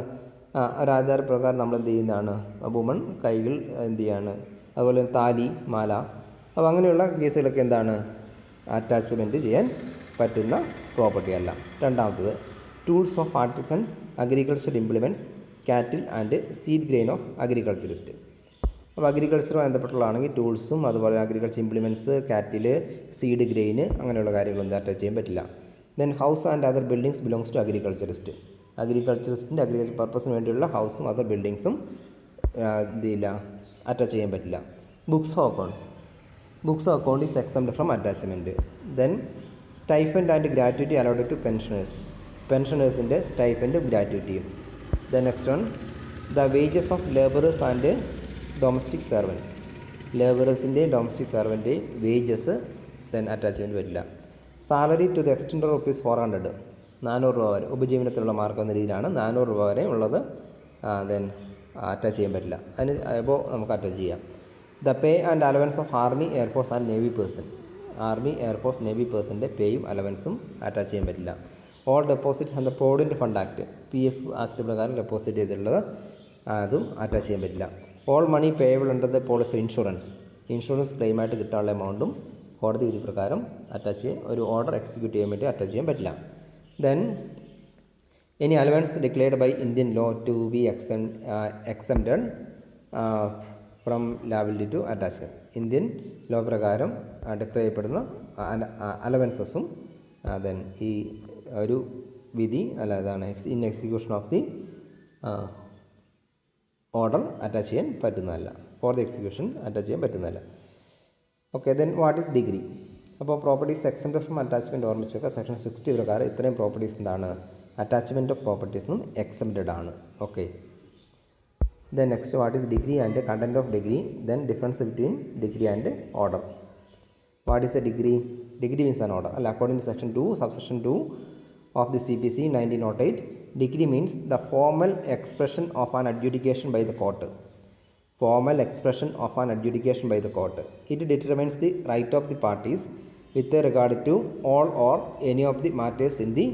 ഒരു ആചാരപ്രകാരം നമ്മൾ എന്ത് ചെയ്യുന്നതാണ്, വുമൺ കൈകൾ എന്ത് ചെയ്യാണ്, അതുപോലെ താലി, മാല. അപ്പോൾ അങ്ങനെയുള്ള കേസുകളൊക്കെ എന്താണ്, അറ്റാച്ച്മെൻറ്റ് ചെയ്യാൻ പറ്റുന്ന പ്രോപ്പർട്ടി അല്ല. രണ്ടാമത്തത്, tools of artisans, agriculture implements, cattle and seed grain of agriculturist. അപ്പോൾ അഗ്രികൾച്ചറുമായി ബന്ധപ്പെട്ടുള്ളതാണെങ്കിൽ ടൂൾസും അതുപോലെ അഗ്രികൾച്ചർ ഇംപ്ലിമെൻറ്റ്സ്, കാറ്റിൽ, സീഡ് ഗ്രെയിന്, അങ്ങനെയുള്ള കാര്യങ്ങളൊന്നും അറ്റാച്ച് ചെയ്യാൻ പറ്റില്ല. Then house and other buildings belongs to agriculturist. അഗ്രികൾച്ചറിസ്റ്റിൻ്റെ അഗ്രികൾച്ചർ പർപ്പസിന് വേണ്ടിയുള്ള ഹൗസും അതർ ബിൽഡിങ്സും എന്ത് ചെയ്യില്ല, അറ്റാച്ച് ചെയ്യാൻ പറ്റില്ല. Books of accounts, books of account is exempted from attachment. Then stipend and gratuity allotted to pensioners, പെൻഷനേഴ്സിൻ്റെ സ്റ്റൈഫൻഡും ഗ്രാറ്റുവിറ്റിയും. Then next one, the wages of labourers and domestic servants, ലേബറേഴ്സിൻ്റെയും ഡൊമസ്റ്റിക് സെർവൻ്റെയും വേജസ് ദെൻ അറ്റാച്ച്മെൻറ്റ് പറ്റില്ല. Salary to the extend of ₹400, 400 രൂപ വരെ ഉപജീവനത്തിനുള്ള മാർഗം എന്ന രീതിയിലാണ് 400 രൂപ വരെ ഉള്ളത്. ദെൻ അറ്റാച്ച് ചെയ്യാൻ പറ്റില്ല. അതിന് അപ്പോൾ നമുക്ക് അറ്റാച്ച് ചെയ്യാം. The pay and allowance of army, air force and navy person, army, air force, navy പേഴ്സൻ്റെ പേയും അലവൻസും അറ്റാച്ച് ചെയ്യാൻ പറ്റില്ല. All deposits under provident fund act, PF act പ്രകാരം ഡെപ്പോസിറ്റ് ചെയ്തിട്ടുള്ളത് അതും അറ്റാച്ച് ചെയ്യാൻ പറ്റില്ല. All money payable under the policy insurance, insurance ക്ലെയിമായിട്ട് കിട്ടാനുള്ള എമൗണ്ടും കോടതി വിധി പ്രകാരം അറ്റാച്ച് ചെയ്യാൻ, ഒരു ഓർഡർ എക്സിക്യൂട്ട് ചെയ്യാൻ വേണ്ടി അറ്റാച്ച് ചെയ്യാൻ പറ്റില്ല. Then any allowance declared by Indian law to be exempted from liability to attachment. Indian law പ്രകാരം ഡിക്ലെയർ ചെയ്യപ്പെടുന്ന അലവൻസസും ദെൻ ഈ ഒരു വിധി അല്ല ഇതാണ് in execution of the order attach ചെയ്യാൻ പറ്റുന്നതല്ല, ഫോർ ദി എക്സിക്യൂഷൻ അറ്റാച്ച് ചെയ്യാൻ പറ്റുന്നതല്ല. Okay, then what is decree? അപ്പോൾ പ്രോപ്പർട്ടീസ് എക്സംപ്റ്റഡ് ഫ്രം അറ്റാച്ച്മെൻറ്റ് ഓർമ്മിച്ചൊക്കെ സെക്ഷൻ 60 പ്രകാരം ഇത്രയും പ്രോപ്പർട്ടീസ് എന്താണ്, അറ്റാച്ച്മെൻറ്റ് ഓഫ് പ്രോപ്പർട്ടീസും എക്സംപ്റ്റഡ് ആണ്. Okay, then next, what is degree and content of degree, then difference between degree and order. What is A degree? Degree means an order. According to section 2, subsection 2 of the CPC 1908, degree means the formal expression of an adjudication by the court. Formal expression of an adjudication by the court. It determines the right of the parties with regard to all or any of the matters in the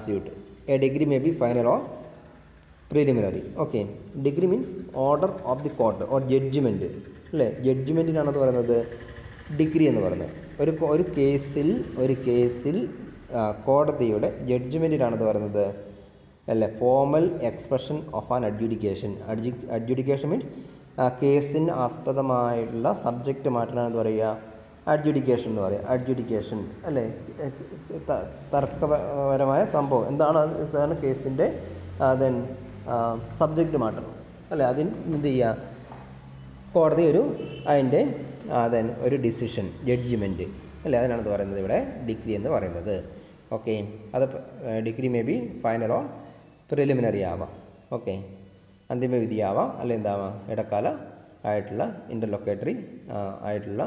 suit. A degree may be final or preliminary. Okay, degree means order of the court or judgment. അല്ലേ, ജഡ്ജ്മെൻറ്റിനാണെന്ന് പറയുന്നത് degree എന്ന് പറയുന്നത്. ഒരു കേസിൽ കോടതിയുടെ ജഡ്ജ്മെൻറ്റിനാണെന്ന് പറയുന്നത് അല്ലേ, formal expression of an adjudication. Adjudication means കേസിന് ആസ്പദമായുള്ള സബ്ജക്റ്റ് മാറ്റാനാണെന്ന് പറയുക അഡ്judication എന്ന് പറയുക. അഡ്judication അല്ലേ, തർക്കപരമായ സംഭവം എന്താണ്, ഇതാണ് കേസിൻ്റെ ദെൻ സബ്ജക്റ്റ് മാറ്റണം അല്ലേ, അതിന് എന്ത് ചെയ്യുക, കോടതി അതിൻ്റെ ദെൻ ഒരു ഡിസിഷൻ, ജഡ്ജ്മെൻറ്റ് അല്ലേ, അതിനാണ് പറയുന്നത് ഇവിടെ ഡിഗ്രി എന്ന് പറയുന്നത്. ഓക്കെ, അത് degree may B final or preliminary ആവാം. ഓക്കെ, അന്തിമ വിധിയാവാം, അല്ലെ എന്താവാം, ഇടക്കാല ആയിട്ടുള്ള ഇൻ്റർലൊക്കേറ്ററി ആയിട്ടുള്ള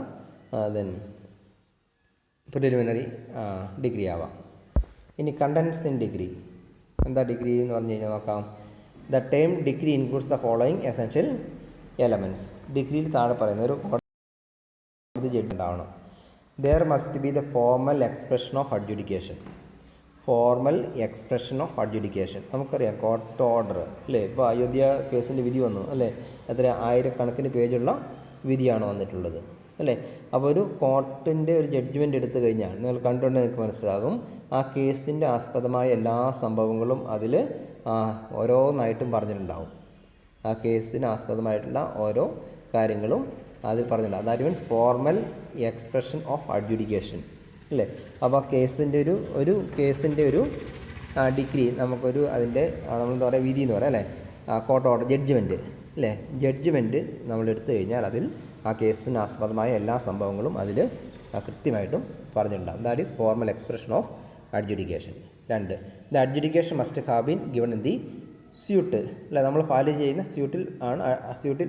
ദെൻ പ്രിലിമിനറി ഡിഗ്രി ആവാം. ഇനി കണ്ടൻസ് ഇൻ ഡിഗ്രി. എന്താ ഡിഗ്രി എന്ന് പറഞ്ഞു കഴിഞ്ഞാൽ നോക്കാം. The term decree includes the following essential elements. ഡിഗ്രിയിൽ താഴെ പറയുന്ന ഒരു ജഡ്ജ് ഉണ്ടാവണം. There must be the formal expression of adjudication. Formal expression of adjudication. നമുക്കറിയാം കോർട്ട് ഓർഡർ അല്ലേ. ഇപ്പോൾ അയോധ്യ കേസിൻ്റെ വിധി വന്നു അല്ലേ. എത്ര ആയിരക്കണക്കിന് പേജുള്ള വിധിയാണ് വന്നിട്ടുള്ളത് അല്ലേ. അപ്പോൾ ഒരു കോർട്ടിൻ്റെ ഒരു ജഡ്ജ്മെൻ്റ് എടുത്തു കഴിഞ്ഞാൽ നിങ്ങൾ കണ്ടുകൊണ്ട് നിങ്ങൾക്ക് മനസ്സിലാകും ആ കേസിൻ്റെ ആസ്പദമായ എല്ലാ സംഭവങ്ങളും അതിൽ ഓരോന്നായിട്ടും പറഞ്ഞിട്ടുണ്ടാവും. ആ കേസിന് ആസ്പദമായിട്ടുള്ള ഓരോ കാര്യങ്ങളും അതിൽ പറഞ്ഞിട്ടുണ്ടാവും. That means formal expression of adjudication അല്ലേ. അപ്പോൾ ആ കേസിൻ്റെ ഒരു കേസിൻ്റെ ഒരു ഡിഗ്രി നമുക്കൊരു അതിൻ്റെ നമ്മളെന്താ പറയുക വിധി എന്ന് പറയാം അല്ലേ. കോർട്ട് ഓർഡർ ജഡ്ജ്മെൻറ്റ് അല്ലേ. ജഡ്ജ്മെൻറ്റ് നമ്മൾ എടുത്തു കഴിഞ്ഞാൽ അതിൽ ആ കേസിന് ആസ്പദമായ എല്ലാ സംഭവങ്ങളും അതിൽ കൃത്യമായിട്ടും പറഞ്ഞിട്ടുണ്ടാകും. That is formal expression of adjudication. 2, the adjudication must have been given in the suit അല്ലേ. നമ്മൾ ഫയൽ ചെയ്യുന്ന സ്യൂട്ടിൽ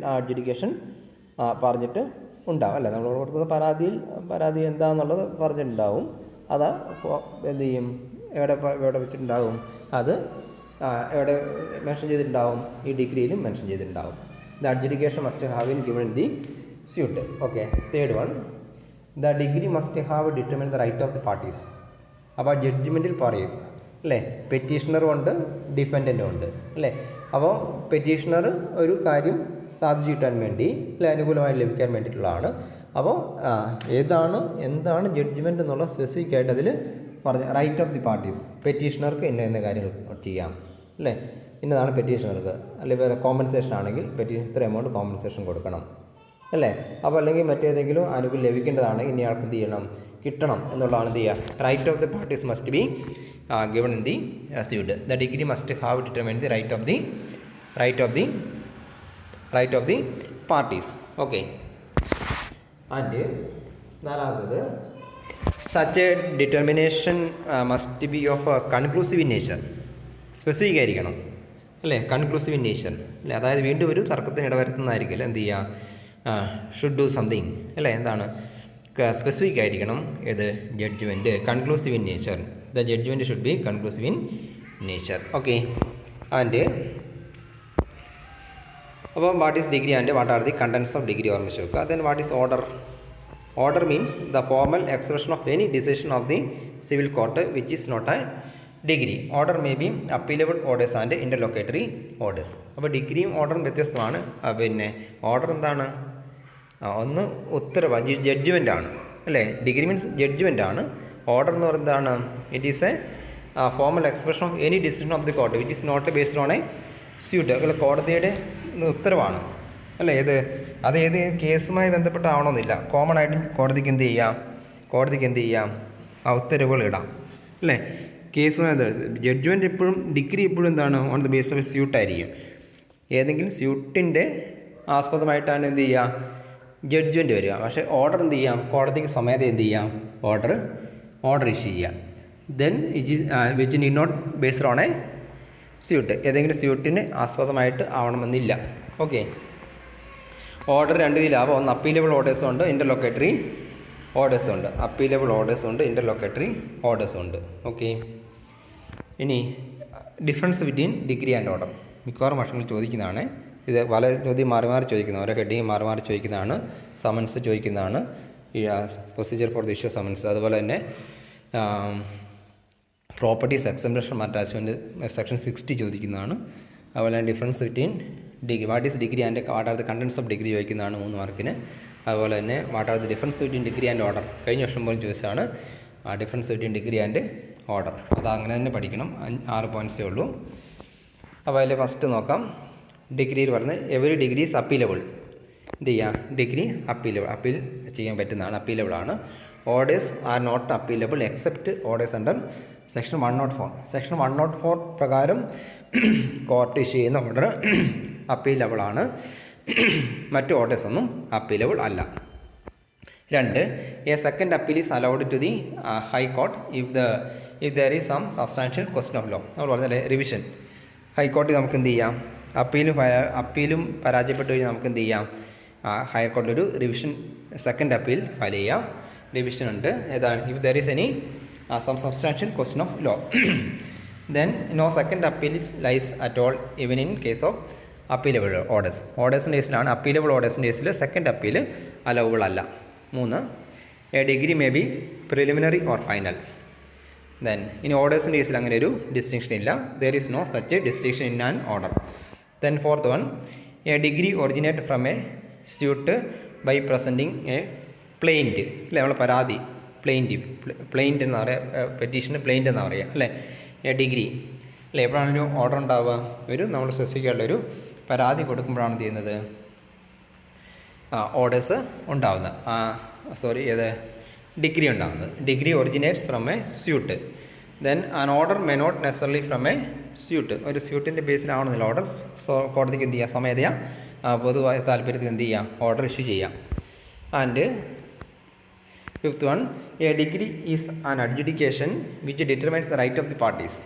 ആ അഡ്ജുഡിക്കേഷൻ പറഞ്ഞിട്ട് ഉണ്ടാവും അല്ലേ. നമ്മൾ കൊടുക്കുന്ന പരാതി എന്താണെന്നുള്ളത് പറഞ്ഞിട്ടുണ്ടാവും. അത് എന്ത് ചെയ്യും, എവിടെ വെച്ചിട്ടുണ്ടാവും, അത് എവിടെ മെൻഷൻ ചെയ്തിട്ടുണ്ടാവും, ഈ ഡിഗ്രിയിലും മെൻഷൻ ചെയ്തിട്ടുണ്ടാവും. The adjudication must have been given in the suit. Okay. 3rd one, the degree must have determine the right of the parties. അപ്പോൾ ജഡ്ജ്മെൻറ്റിൽ പറയും അല്ലേ. പെറ്റീഷണറും ഉണ്ട് ഡിഫെൻഡൻറ്റും ഉണ്ട് അല്ലേ. അപ്പോൾ പെറ്റീഷണർ ഒരു കാര്യം സാധിച്ചു കിട്ടാൻ വേണ്ടി അല്ലെ അനുകൂലമായി ലഭിക്കാൻ വേണ്ടിയിട്ടുള്ളതാണ്. അപ്പോൾ എന്താണ് ജഡ്ജ്മെൻറ്റ് എന്നുള്ള സ്പെസിഫിക് ആയിട്ട് അതിൽ പറഞ്ഞ റൈറ്റ് ഓഫ് ദി പാർട്ടീസ്. പെറ്റീഷണർക്ക് ഇന്ന കാര്യങ്ങൾ ചെയ്യാം അല്ലേ. ഇന്നതാണ് പെറ്റീഷണർക്ക്. അല്ലെങ്കിൽ കോമ്പൻസേഷൻ ആണെങ്കിൽ പെറ്റീഷൻ ഇത്ര എമൗണ്ട് കോമ്പൻസേഷൻ കൊടുക്കണം അല്ലേ. അപ്പോൾ അല്ലെങ്കിൽ മറ്റേതെങ്കിലും അനുകൂലം ലഭിക്കേണ്ടതാണെങ്കിൽ ഇനിയാൾക്ക് എന്ത് ചെയ്യണം, കിട്ടണം എന്നുള്ളതാണ് എന്ത് ചെയ്യുക. Right of the parties must be given in the suit. The degree must have determined the right of the parties. Okay. And നാലാമത്തത്, such a determination must be of a conclusive in nature. Specific ആയിരിക്കണം അല്ലേ. Conclusive in nature അല്ലേ. അതായത് വീണ്ടും ഒരു തർക്കത്തിന് ഇടവരുത്തുന്നതായിരിക്കില്ല. എന്ത് ചെയ്യുക, should do something അല്ലേ. എന്താണ്, സ്പെസിഫിക് ആയിരിക്കണം ഏത് judgment. Conclusive in nature. The judgment should be conclusive in nature. Okay. And അപ്പോൾ what is degree and what are the contents of decree ഓർമ്മിച്ച് വെക്കുക. Then what is order. Order means the formal expression of any decision of the civil court which is not a decree. Order may be appealable orders and interlocutory orders. അപ്പോൾ ഡിഗ്രിയും ഓർഡറും വ്യത്യസ്തമാണ്. പിന്നെ order എന്താണ്, ഒന്ന് ഉത്തരവ് ജഡ്ജ്മെൻ്റ് ആണ് അല്ലേ. ഡിഗ്രി മീൻസ് ജഡ്ജ്മെൻ്റ് ആണ്. ഓർഡർ എന്ന് പറയുന്നതാണ്, it is a formal expression of any decision of the court which is not based on a suit. അല്ല, കോടതിയുടെ ഉത്തരവാണ് അല്ലേ. അത് ഏത് കേസുമായി ബന്ധപ്പെട്ടാവണമെന്നില്ല. കോമൺ ആയിട്ട് കോടതിക്ക് എന്ത് ചെയ്യാം, ആ ഉത്തരവുകൾ ഇടാം അല്ലേ. കേസുമായി ജഡ്ജ്മെൻറ്റ് എപ്പോഴും ഡിഗ്രി എപ്പോഴും എന്താണ്, on the base of a സ്യൂട്ടായിരിക്കും. ഏതെങ്കിലും സ്യൂട്ടിൻ്റെ ആസ്പദമായിട്ടാണ് എന്ത് ചെയ്യുക, ജഡ്ജ്മെൻറ്റ് വരിക. പക്ഷേ ഓർഡർ എന്ത് ചെയ്യാം, കോടതിക്ക് സ്വമേധ എന്ത് ചെയ്യാം, ഓർഡർ ഇഷ്യൂ ചെയ്യാം. Then which need not based on a suit. ഏതെങ്കിലും സ്യൂട്ടിന് ആസ്പദമായിട്ട് ആവണമെന്നില്ല. ഓക്കെ. ഓർഡർ രണ്ട് രീതിയിലാവും. ഒന്ന് അപ്പീലബിൾ ഓർഡേഴ്സും ഉണ്ട്, ഇൻ്റർലൊക്കേറ്ററി ഓർഡേഴ്സും ഉണ്ട്. അപ്പീലബിൾ ഓർഡേഴ്സും ഉണ്ട്, ഇൻ്റർലൊക്കേറ്ററി ഓർഡേഴ്സും ഉണ്ട്. ഓക്കെ. ഇനി difference between degree and order മിക്കവാറും വർഷങ്ങൾ ചോദിക്കുന്നതാണ്. ഇത് പല ചോദ്യം മാറി ചോദിക്കുന്നതാണ്. ഓരോ ഹെഡിങ് മാറി ചോദിക്കുന്നതാണ്. സമൻസ് ചോദിക്കുന്നതാണ്. ഈ procedure for the issue summons. അതുപോലെ തന്നെ പ്രോപ്പർട്ടീസ് എക്സംപ്ഷൻ അറ്റാച്ച്മെൻറ്റ് സെക്ഷൻ 60 ചോദിക്കുന്നതാണ്. അതുപോലെ തന്നെ difference between degree, what is degree and what are the contents of degree ചോദിക്കുന്നതാണ് 3 മാർക്കിന്. അതുപോലെ തന്നെ what are the difference between degree and order കഴിഞ്ഞ വർഷം പോലും ചോദിച്ചതാണ്. Difference between degree and order അത് അങ്ങനെ തന്നെ പഠിക്കണം. 6 പോയിൻറ്റ്സേ ഉള്ളൂ. അപ്പോൾ അതിൽ ഫസ്റ്റ് നോക്കാം. ഡിഗ്രിയിൽ പറഞ്ഞ് എവരി ഡിഗ്രി ഈസ് അപ്പീലബിൾ. എന്ത് ചെയ്യുക, ഡിഗ്രി അപ്പീൽ ചെയ്യാൻ പറ്റുന്നതാണ്, അപ്പീലബിൾ ആണ്. Orders are not appealable except orders under section 104. Section 104 പ്രകാരം കോർട്ട് ഇഷ്യൂ ചെയ്യുന്ന ഓർഡർ അപ്പീലബിൾ ആണ്. മറ്റു ഓർഡേഴ്സ് ഒന്നും അപ്പീലബിൾ അല്ല. 2, a second appeal is allowed to the high court if there is some substantial question of law. നമ്മൾ പറഞ്ഞാൽ revision. ഹൈക്കോടതി നമുക്ക് എന്ത് ചെയ്യാം, അപ്പീലും പരാജയപ്പെട്ടു കഴിഞ്ഞാൽ നമുക്ക് എന്ത് ചെയ്യാം, ഹൈക്കോടതി ഒരു റിവിഷൻ സെക്കൻഡ് അപ്പീൽ ഫയൽ ചെയ്യാം. റിവിഷൻ ഉണ്ട്. ഏതാണ്, if there is any some substantial question of law then no second appeal lies at all even in case of appealable ഓർഡേഴ്സിൻ്റെ കേസിലാണ്. അപ്പീലബിൾ ഓർഡേഴ്സിൻ്റെ കേസിൽ സെക്കൻഡ് അപ്പീൽ അലൗബിൾ അല്ല. 3, a degree may be preliminary or final. Then ഇനി ഓർഡേഴ്സിൻ്റെ കേസിൽ അങ്ങനെ ഒരു ഡിസ്റ്റിങ്ഷൻ ഇല്ല. There is no such distinction in an order. Then fourth one, a degree originate from a suit by presenting a plaint അല്ലേ, നമ്മൾ പരാതി പ്ലെയിൻറ്റ് എന്ന് പറയുക, പെറ്റീഷന് പ്ലെയിൻറ്റ് എന്നാണ് പറയുക അല്ലേ. എ ഡിഗ്രി അല്ലേ, എപ്പോഴാണ് ഒരു ഓർഡർ ഉണ്ടാവുക, നമ്മൾ സ്പെസിഫിക് ആയിട്ടുള്ളൊരു പരാതി കൊടുക്കുമ്പോഴാണ് ചെയ്യുന്നത് ഓർഡേഴ്സ് ഉണ്ടാവുന്നത്. ഡിഗ്രി ഉണ്ടാകുന്നത്. Degree originates from a suit. Then an order may not necessarily from a suit. ഒരു സ്യൂട്ടിൻ്റെ ബേസിലാവണമെന്നില്ല ഓർഡർ. കോടതിക്ക് എന്ത് ചെയ്യാം, സ്വമേധയാ പൊതുവായ താല്പര്യത്തിൽ എന്ത് ചെയ്യാം, ഓർഡർ ഇഷ്യൂ ചെയ്യാം. And fifth one, a degree is an adjudication which determines the right of the parties.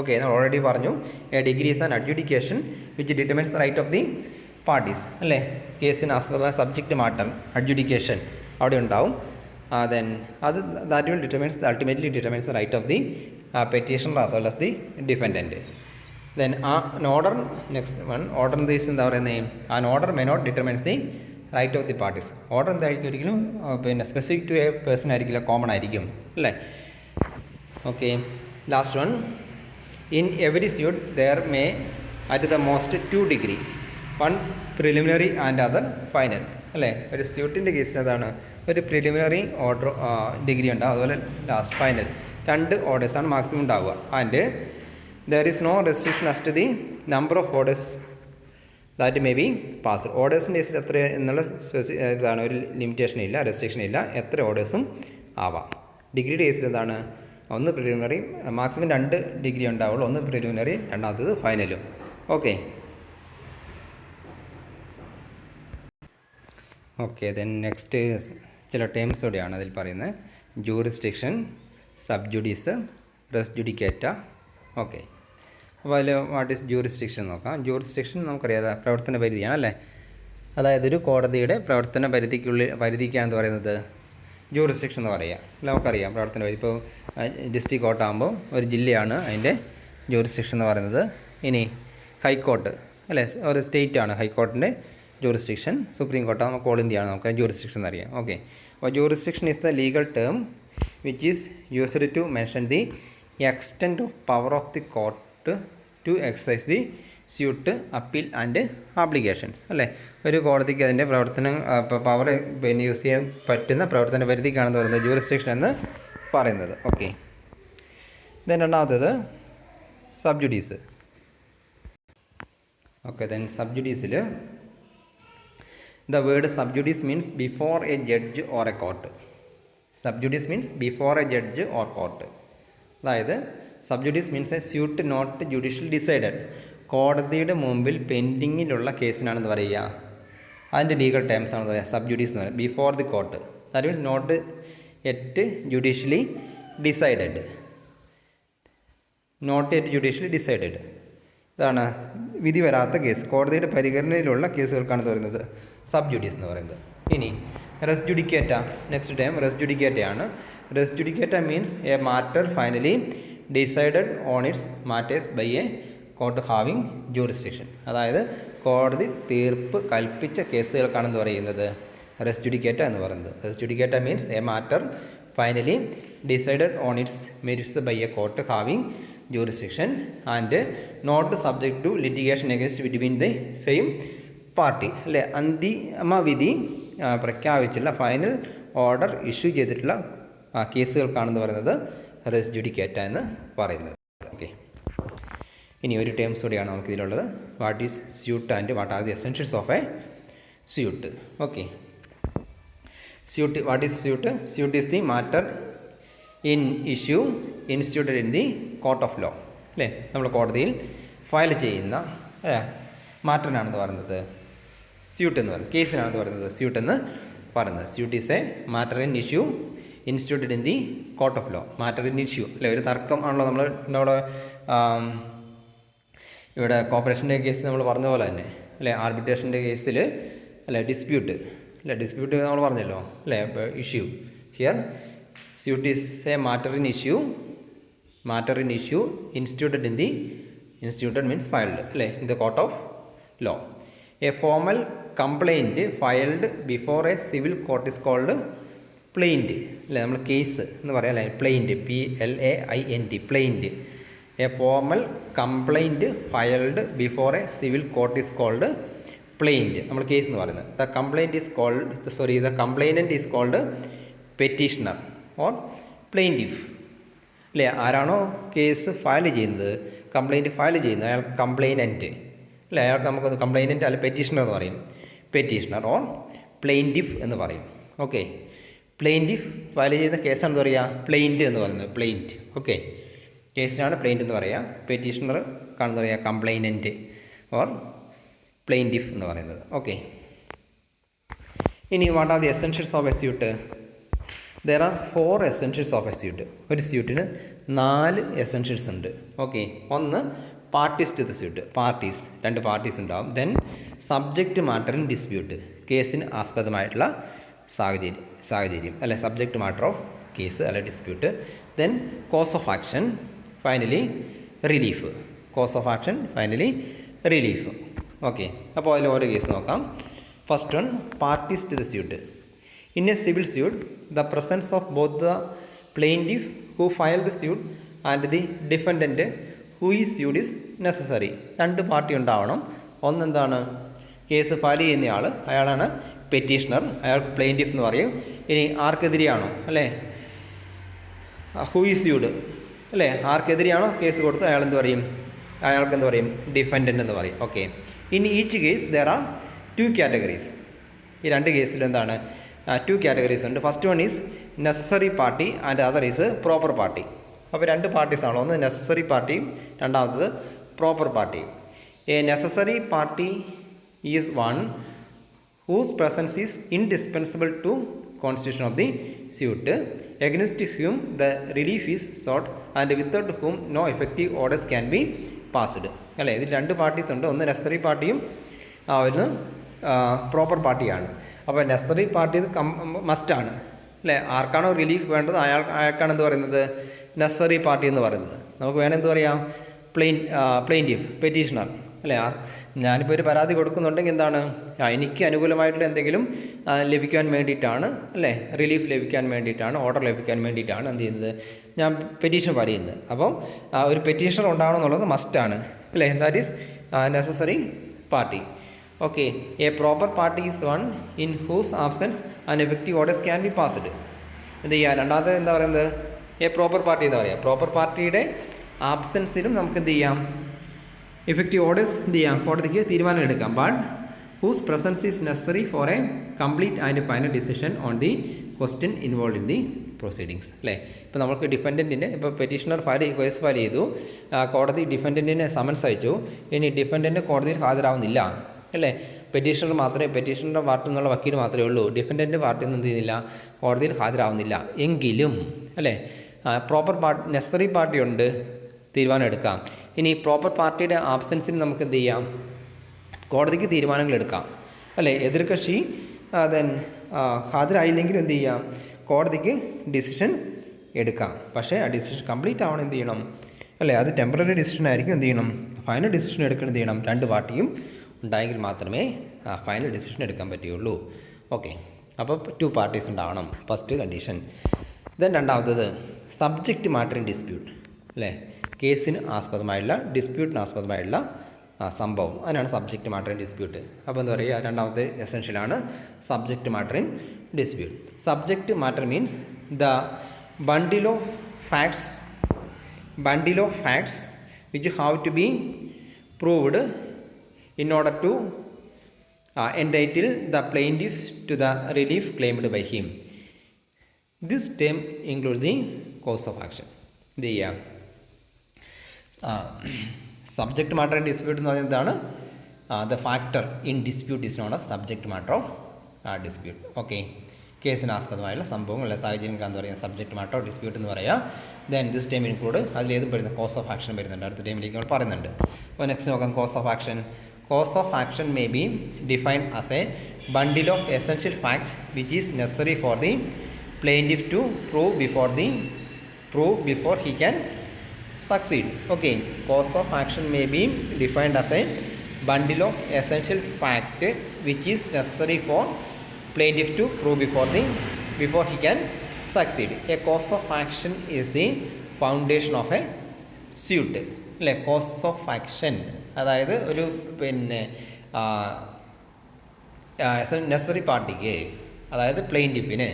Okay, നമ്മൾ ഓൾറെഡി പറഞ്ഞു a degree is an adjudication which determines the right of the parties അല്ലേ. കേസിന് ആസ്പദമായ subject matter adjudication അവിടെ ഉണ്ടാവും. Then that will ultimately determines the right of the petitioner as well as the defendant. Then an order, next one, order is എന്താ പറയുന്നത്, an order may not determines the right of the parties. Order എന്തായിരിക്കും, ഒരിക്കലും പിന്നെ specific to a person ആയിരിക്കില്ല, common ആയിരിക്കും അല്ലേ. Okay, last one, in every suit there may at the most 2 degree, 1 preliminary and other final അല്ലേ. ഒരു സ്യൂട്ടിൻ്റെ കേസിൽ അതാണ് ഒരു പ്രിലിമിനറി ഓർഡർ ഡിഗ്രി ഉണ്ടാവും, അതുപോലെ ലാസ്റ്റ് ഫൈനൽ 2 ഓർഡേഴ്സാണ് മാക്സിമം ഉണ്ടാവുക. And there is no restriction as to the number of orders that may be pass. ഓർഡേഴ്സിൻ്റെ കേസിൽ എത്ര എന്നുള്ള ഇതാണ്, ഒരു ലിമിറ്റേഷൻ ഇല്ല, റെസ്ട്രിക്ഷൻ ഇല്ല, എത്ര ഓർഡേഴ്സും ആവാം. ഡിഗ്രിയുടെ കേസിൽ എന്താണ്, 1 പ്രിലിമിനറി, മാക്സിമം 2 ഡിഗ്രി ഉണ്ടാവുള്ളൂ, 1 പ്രിലിമിനറി, രണ്ടാമത്തത് ഫൈനലും. ഓക്കെ ദെൻ നെക്സ്റ്റ് ചില ടേംസ് കൂടെയാണ് അതിൽ പറയുന്നത്. Jurisdiction, sub judice, res judicata. Okay, അപ്പോൾ അതിൽ വാട്ട് ഈസ് ജൂറിസ്ഡിക്ഷൻ നോക്കാം. ജൂറിസ്ഡിക്ഷൻ നമുക്കറിയാം പ്രവർത്തന പരിധിയാണ് അല്ലേ. അതായത് ഒരു കോടതിയുടെ പ്രവർത്തന പരിധിക്കാണെന്ന് പറയുന്നത് ജൂറിസ്ഡിക്ഷൻ എന്ന് പറയുക. നമുക്കറിയാം പ്രവർത്തന പരിധി. ഇപ്പോൾ ഡിസ്ട്രിക്ട് കോർട്ടാകുമ്പോൾ ഒരു ജില്ലയാണ് അതിൻ്റെ ജൂറിസ്ഡിക്ഷൻ എന്ന് പറയുന്നത്. ഇനി ഹൈക്കോർട്ട് അല്ലേ, ഒരു സ്റ്റേറ്റാണ് ഹൈക്കോർട്ടിൻ്റെ ജൂറിസ്ഡിക്ഷൻ. സുപ്രീം കോർട്ട് നമുക്ക് ഓൾ ഇന്ത്യയാണ്, നമുക്ക് ജൂറിസ്ഡിക്ഷൻ എന്നറിയാം. ഓക്കെ, അപ്പോൾ jurisdiction is the legal term which is used to mention the extent of power of the court to exercise the suit, appeal and applications അല്ലേ. ഒരു കോടതിക്ക് അതിൻ്റെ പ്രവർത്തനം പവർ പിന്നെ യൂസ് ചെയ്യാൻ പറ്റുന്ന പ്രവർത്തന പരിധിക്കാണെന്ന് പറയുന്നത് ജൂറിസ്ഡിക്ഷൻ എന്ന് പറയുന്നത്. ഓക്കെ, ദെൻ രണ്ടാമത്തേത് sub judice. Okay, then sub ജുഡീസിൽ the word sub judice means before a judge or a court. Sub judice means before a judge or court. അതായത് sub judice means a suit not judicial decided. കോടതിയുടെ മുമ്പിൽ പെൻഡിങ്ങിലുള്ള കേസിനാണെന്ന് പറയുക. അതിൻ്റെ legal terms ആണെന്ന് പറയുക sub judice എന്ന് പറയുക. Before the court, that means not yet judicially decided. Not yet judicially decided, ഇതാണ് വിധി വരാത്ത കേസ്, കോടതിയുടെ പരിഗണനയിലുള്ള കേസുകൾക്കാണ് പറയുന്നത് സബ് ജുഡീസ് എന്ന് പറയുന്നത്. ഇനി res judicata, next time res ജുഡിക്കേറ്റയാണ്. Res judicata means a matter finally decided on its matters by a court having jurisdiction. അതായത് കോടതി തീർപ്പ് കൽപ്പിച്ച കേസുകൾക്കാണെന്ന് പറയുന്നത് റെസ് ജുഡിക്കേറ്റ എന്ന് പറയുന്നത്. Res judicata means a matter finally decided on its merits by a court having jurisdiction and not subject to litigation against between the same party അല്ലേ. അന്തിമ വിധി പ്രഖ്യാപിച്ചുള്ള ഫൈനൽ ഓർഡർ ഇഷ്യൂ ചെയ്തിട്ടുള്ള കേസുകൾക്കാണെന്ന് പറയുന്നത് റെസ് ജുഡിക്കേറ്റ എന്ന് പറയുന്നത്. Okay, ഇനി ഒരു terms കൂടിയാണ് നമുക്കിതിലുള്ളത്. What is suit and what are the essentials of a suit. Okay, suit, what is suit? Suit is the matter in issue instituted in the court of law അല്ലേ. നമ്മൾ കോടതിയിൽ file ചെയ്യുന്ന മാറ്ററിനാണെന്ന് പറയുന്നത് suit എന്ന് പറയുന്നത്, കേസിനാണെന്ന് പറയുന്നത് സ്യൂട്ട് എന്ന് പറയുന്നത്. Suit is a matter in issue instituted in the court of law. Matter in issue അല്ലേ, ഒരു തർക്കം ആണല്ലോ. നമ്മുടെ ഇവിടെ കോർപ്പറേഷൻ്റെ കേസ് നമ്മൾ പറഞ്ഞ പോലെ തന്നെ അല്ലേ, ആർബിട്രേഷൻ്റെ കേസിൽ അല്ലേ ഡിസ്പ്യൂട്ട് അല്ലേ, ഡിസ്പ്യൂട്ട് നമ്മൾ പറഞ്ഞല്ലോ അല്ലേ, issue. Here suit is a matter in issue instituted in the, instituted means filed അല്ലേ, in the court of law. A formal complaint filed before a civil court is called plaint അല്ലേ, നമ്മൾ case എന്ന് പറയാം അല്ലേ, plaint PLAINT plaint. A formal complaint filed before a civil court is called plaint. നമ്മൾ case എന്ന് പറയുന്നത്. The complainant is called petitioner or plaintiff അല്ലേ. ആരാണോ കേസ് ഫയൽ ചെയ്യുന്നത്, കംപ്ലൈൻറ്റ് ഫയൽ ചെയ്യുന്നത്, അയാൾ കംപ്ലൈനൻറ്റ് അല്ലേ, അയാൾക്ക് നമുക്ക് കംപ്ലൈനൻറ്റ് അല്ല പെറ്റീഷണർ എന്ന് പറയും. പെറ്റീഷണർ ഓർ പ്ലെയിൻറ്റിഫ് എന്ന് പറയും. ഓക്കെ, പ്ലെയിൻറ്റിഫ് ഫയൽ ചെയ്യുന്ന കേസാണ് എന്താ പറയുക, പ്ലെയിൻറ്റ് എന്ന് പറയുന്നത്. പ്ലെയിൻറ്റ്. ഓക്കെ, കേസിനാണ് പ്ലെയിൻറ്റ് എന്ന് പറയുക. പെറ്റീഷണർ കാണുന്ന പറയുക കംപ്ലൈനൻറ്റ് ഓർ പ്ലെയിൻറ്റിഫ് എന്ന് പറയുന്നത്. ഓക്കെ, ഇനി what are the essentials of a suit? There are 4 essentials of a suit. ഒരു സ്യൂട്ടിന് 4 എസെൻഷ്യൽസ് ഉണ്ട്. ഓക്കെ, ഒന്ന് parties to the suit, parties, 2 parties ഉണ്ടാവും. Then subject matter in dispute, കേസിന് ആസ്പദമായിട്ടുള്ള സാഹചര്യം അല്ലെ, സബ്ജക്റ്റ് മാറ്റർ ഓഫ് കേസ് അല്ലെ dispute. Then cause of action, finally relief. Cause of action, finally relief. Okay, അപ്പോൾ അതിൽ ഓരോ കേസ് നോക്കാം. First one, parties to the suit. In a civil suit, the presence of both the plaintiff who file the suit and the defendant who ഈ suit is necessary. 2 party ഉണ്ടാവണം. ഒന്നെന്താണ്, case file ചെയ്യുന്നയാൾ, അയാളാണ് petitioner, അയാൾക്ക് plaintiff എന്ന് പറയും. ഇനി ആർക്കെതിരെയാണോ അല്ലേ, who is SUD അല്ലേ, ആർക്കെതിരെയാണോ കേസ് കൊടുത്ത് അയാൾ എന്ത് പറയും, അയാൾക്ക് എന്ത് പറയും, ഡിഫൻഡൻ്റ് എന്ന് പറയും. Okay, in each case there are 2 categories. ഈ 2 കേസിൽ എന്താണ്, 2 കാറ്റഗറീസ് ഉണ്ട്. First one is necessary party and other is proper party. അപ്പോൾ 2 പാർട്ടീസാണോ, ഒന്ന് നെസസറി പാർട്ടിയും രണ്ടാമത്തത് പ്രോപ്പർ പാർട്ടിയും. A necessary party is one whose presence is indispensable to constitution of the suit, against whom the relief is sought and without whom no effective orders can be passed. അല്ലേ, ഇതിൽ 2 parties ഉണ്ട്. ഒന്ന് necessary പാർട്ടിയും ഒന്ന് proper പാർട്ടിയാണ്. അപ്പോൾ necessary party മസ്റ്റാണ് അല്ലേ, ആർക്കാണോ റിലീഫ് വേണ്ടത് അയാൾക്കാണ് എന്ത് പറയുന്നത്, നെസസറി പാർട്ടി എന്ന് പറയുന്നത്. നമുക്ക് വേണമെങ്കിൽ എന്ത് പറയാം, പ്ലെയിൻറ്റിഫ്, പെറ്റീഷണർ അല്ലേ. ഞാനിപ്പോൾ ഒരു പരാതി കൊടുക്കുന്നുണ്ടെങ്കിൽ എന്താണ്, എനിക്ക് അനുകൂലമായിട്ടുള്ള എന്തെങ്കിലും ലഭിക്കാൻ വേണ്ടിയിട്ടാണ് അല്ലേ, റിലീഫ് ലഭിക്കാൻ വേണ്ടിയിട്ടാണ്, ഓർഡർ ലഭിക്കാൻ വേണ്ടിയിട്ടാണ് എന്ത് ചെയ്യുന്നത്, ഞാൻ പെറ്റീഷൻ ഫയൽ ചെയ്യുന്നത്. അപ്പോൾ ഒരു പെറ്റീഷണർ ഉണ്ടാവണം എന്നുള്ളത് മസ്റ്റാണ് അല്ലേ. That is necessary party. Okay, a proper party is one in whose absence and effective orders can be passed. എന്ത് ചെയ്യുക, രണ്ടാമത്തെ എന്താ പറയുന്നത്, എ പ്രോപ്പർ പാർട്ടി എന്ന് പറയുക. പ്രോപ്പർ പാർട്ടിയുടെ ആബ്സെൻസിലും നമുക്ക് എന്ത് ചെയ്യാം, ഇഫക്റ്റീവ് ഓർഡേഴ്സ് എന്ത് ചെയ്യാം, കോടതിക്ക് തീരുമാനം എടുക്കാം. But whose presence is necessary for a complete and final decision on the question involve in the proceedings അല്ലേ. ഇപ്പോൾ നമുക്ക് ഡിഫൻഡൻറ്റിന് ഇപ്പോൾ പെറ്റീഷണർ കേസ് ഫയൽ ചെയ്തു, കോടതി ഡിഫൻഡൻറ്റിനെ സമൻസ് അയച്ചു. ഇനി ഡിഫൻഡൻറ്റ് കോടതിയിൽ ഹാജരാവുന്നില്ല അല്ലേ, പെറ്റീഷണർ മാത്രമേ, പെറ്റീഷണറുടെ പാർട്ടിൽ നിന്നുള്ള വക്കീൽ മാത്രമേ ഉള്ളൂ, ഡിഫൻഡൻറ്റ് പാർട്ടിയിൽ നിന്ന് എന്ത് ചെയ്യുന്നില്ല, കോടതിയിൽ ഹാജരാവുന്നില്ല എങ്കിലും അല്ലേ, പ്രോപ്പർ നെസസറി പാർട്ടി ഉണ്ട്, തീരുമാനം എടുക്കാം. ഇനി പ്രോപ്പർ പാർട്ടിയുടെ ആബ്സെൻസിന് നമുക്ക് എന്ത് ചെയ്യാം, കോടതിക്ക് തീരുമാനങ്ങൾ എടുക്കാം അല്ലേ. എതിർകക്ഷി ദെൻ ഹാജരായില്ലെങ്കിലും എന്ത് ചെയ്യാം, കോടതിക്ക് ഡിസിഷൻ എടുക്കാം. പക്ഷേ ആ ഡിസിഷൻ കംപ്ലീറ്റ് ആവണം എന്ത് ചെയ്യണം അല്ലേ, അത് ടെമ്പററി ഡിസിഷൻ ആയിരിക്കും. എന്ത് ചെയ്യണം, ഫൈനൽ ഡിസിഷൻ എടുക്കണം. എന്ത് ചെയ്യണം, 2 പാർട്ടിയും ഉണ്ടായെങ്കിൽ മാത്രമേ ഫൈനൽ ഡിസിഷൻ എടുക്കാൻ പറ്റുകയുള്ളൂ. ഓക്കെ, അപ്പോൾ 2 പാർട്ടീസ് ഉണ്ടാവണം, ഫസ്റ്റ് കണ്ടീഷൻ. ദെൻ രണ്ടാമത്തത് സബ്ജക്റ്റ് മാറ്റർ ഇൻ ഡിസ്പ്യൂട്ട് അല്ലേ, കേസിന് ആസ്പദമായുള്ള, ഡിസ്പ്യൂട്ടിന് ആസ്പദമായുള്ള സംഭവം, അതിനാണ് സബ്ജക്റ്റ് മാറ്റർ ഇൻ ഡിസ്പ്യൂട്ട്. അപ്പോൾ എന്താ പറയുക, രണ്ടാമത്തെ എസെൻഷ്യലാണ് subject matter in dispute. Subject matter means the bundle of facts which have to be proved in order to entitle the plaintiff to the relief claimed by him. This term includes the cause of action. The subject matter in dispute എന്ന് പറയുന്നത് എന്താണ്, the factor in dispute is known as subject matter of dispute. Okay, കേസിന് ആസ്പദമായുള്ള സംഭവങ്ങൾ സാഹചര്യങ്ങൾ എന്ന് പറയുന്നത് subject matter of dispute എന്ന് പറയുക. ദെൻ ദിസ് ടൈം ഇൻക്ലൂഡ് അതിലേതും വരുന്ന കോസ് ഓഫ് ആക്ഷൻ വരുന്നുണ്ട്, അടുത്ത ടൈമിലേക്ക് നമ്മൾ പറയുന്നുണ്ട്. അപ്പോൾ നെക്സ്റ്റ് നോക്കാം, cause of action. Cause of action may be defined as a bundle of essential facts which is necessary for the plaintiff to prove before he can succeed. Okay, cause of action may be defined as a bundle of essential fact which is necessary for plaintiff to prove before the before he can succeed. A cause of action is the foundation of a suit. അല്ലേ? Cause of action അതായത് ഒരു പിന്നെ നെസറി പാർട്ടിക്ക്, അതായത് പ്ലെയിൻറ്റിഫിന്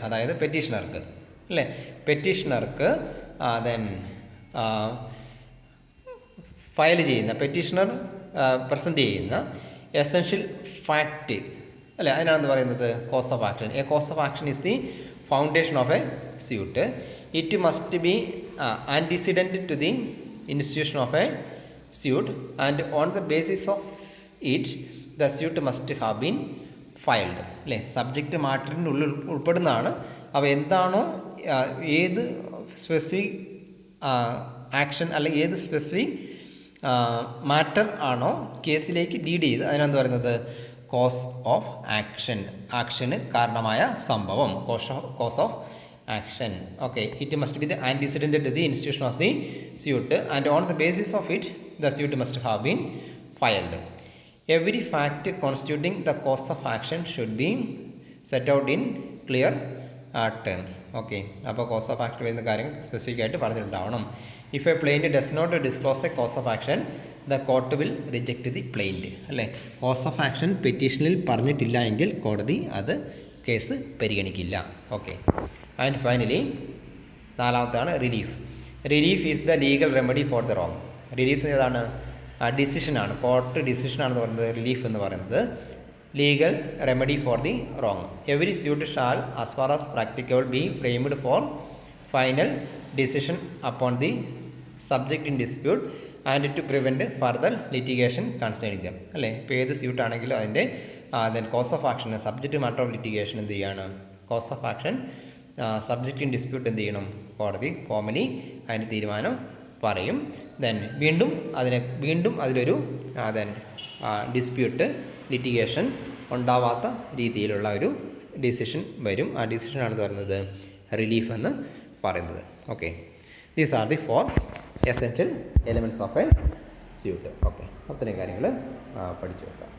അതായത് പെറ്റീഷണർക്ക്, അല്ലേ? പെറ്റീഷണർക്ക് ദെൻ ഫയൽ ചെയ്യുന്ന പെറ്റീഷണർ പ്രസൻറ്റ് ചെയ്യുന്ന എസെൻഷ്യൽ ഫാക്റ്റ്, അല്ലേ? അതിനാണെന്ന് പറയുന്നത് cause of action. A cause of action is the foundation of a suit. It must be antecedent to the institution of a suit and on the basis of it the suit must have been filed. അല്ലേ? Subject മാറ്ററിൻ്റെ ഉള്ളിൽ ഉൾപ്പെടുന്നതാണ്. അവ എന്താണോ, ഏത് specific action അല്ലെങ്കിൽ ഏത് specific matter ആണോ കേസിലേക്ക് ലീഡ് ചെയ്ത് അതിനെന്ത് പറയുന്നത് കോസ് ഓഫ് ആക്ഷൻ, ആക്ഷന് കാരണമായ സംഭവം, cause of action. Okay, it must be the antecedent to the institution of the suit and on the basis of it the suit must have been filed. Every fact constituting the cause of action should be set out in clear terms. Okay, അപ്പോൾ cause of action വരുന്ന കാര്യങ്ങൾ specific ആയിട്ട് പറഞ്ഞിട്ടുണ്ടാവണം. If a plaint does not disclose a cause of action the court will reject the plaint. അല്ലേ? Cause of action പെറ്റീഷനിൽ പറഞ്ഞിട്ടില്ല എങ്കിൽ കോടതി അത് കേസ് പരിഗണിക്കില്ല. ഓക്കെ, ആൻഡ് ഫൈനലി നാലാമത്താണ് relief. Relief is the legal remedy for the wrong. Relief ഏതാണ്? ഡിസിഷനാണ്, കോർട്ട് ഡിസിഷനാണെന്ന് പറയുന്നത് റിലീഫ് എന്ന് പറയുന്നത്. Legal remedy for the wrong. Every suit shall as far as practicable be framed for final decision upon the subject in dispute and to prevent further litigation concerning them. അല്ലേ? ഇപ്പോൾ ഏത് suit ആണെങ്കിലും അതിൻ്റെ then cause of action, subject matter of litigation എന്ത് ചെയ്യാണ്? Cause of action subject in dispute എന്ത് ചെയ്യണം? കോടതി ഫോർമലി അതിൻ്റെ തീരുമാനം പറയും. ദെൻ വീണ്ടും അതിലൊരു ഡിസ്പ്യൂട്ട് ലിറ്റിഗേഷൻ ഉണ്ടാവാത്ത രീതിയിലുള്ള ഒരു ഡിസിഷൻ വരും. ആ ഡിസിഷനാണെന്ന് പറയുന്നത് റിലീഫ് എന്ന് പറയുന്നത്. Okay, these are the 4 essential elements of a suit. Okay, അത്രയും കാര്യങ്ങൾ പഠിച്ചു വെക്കാം.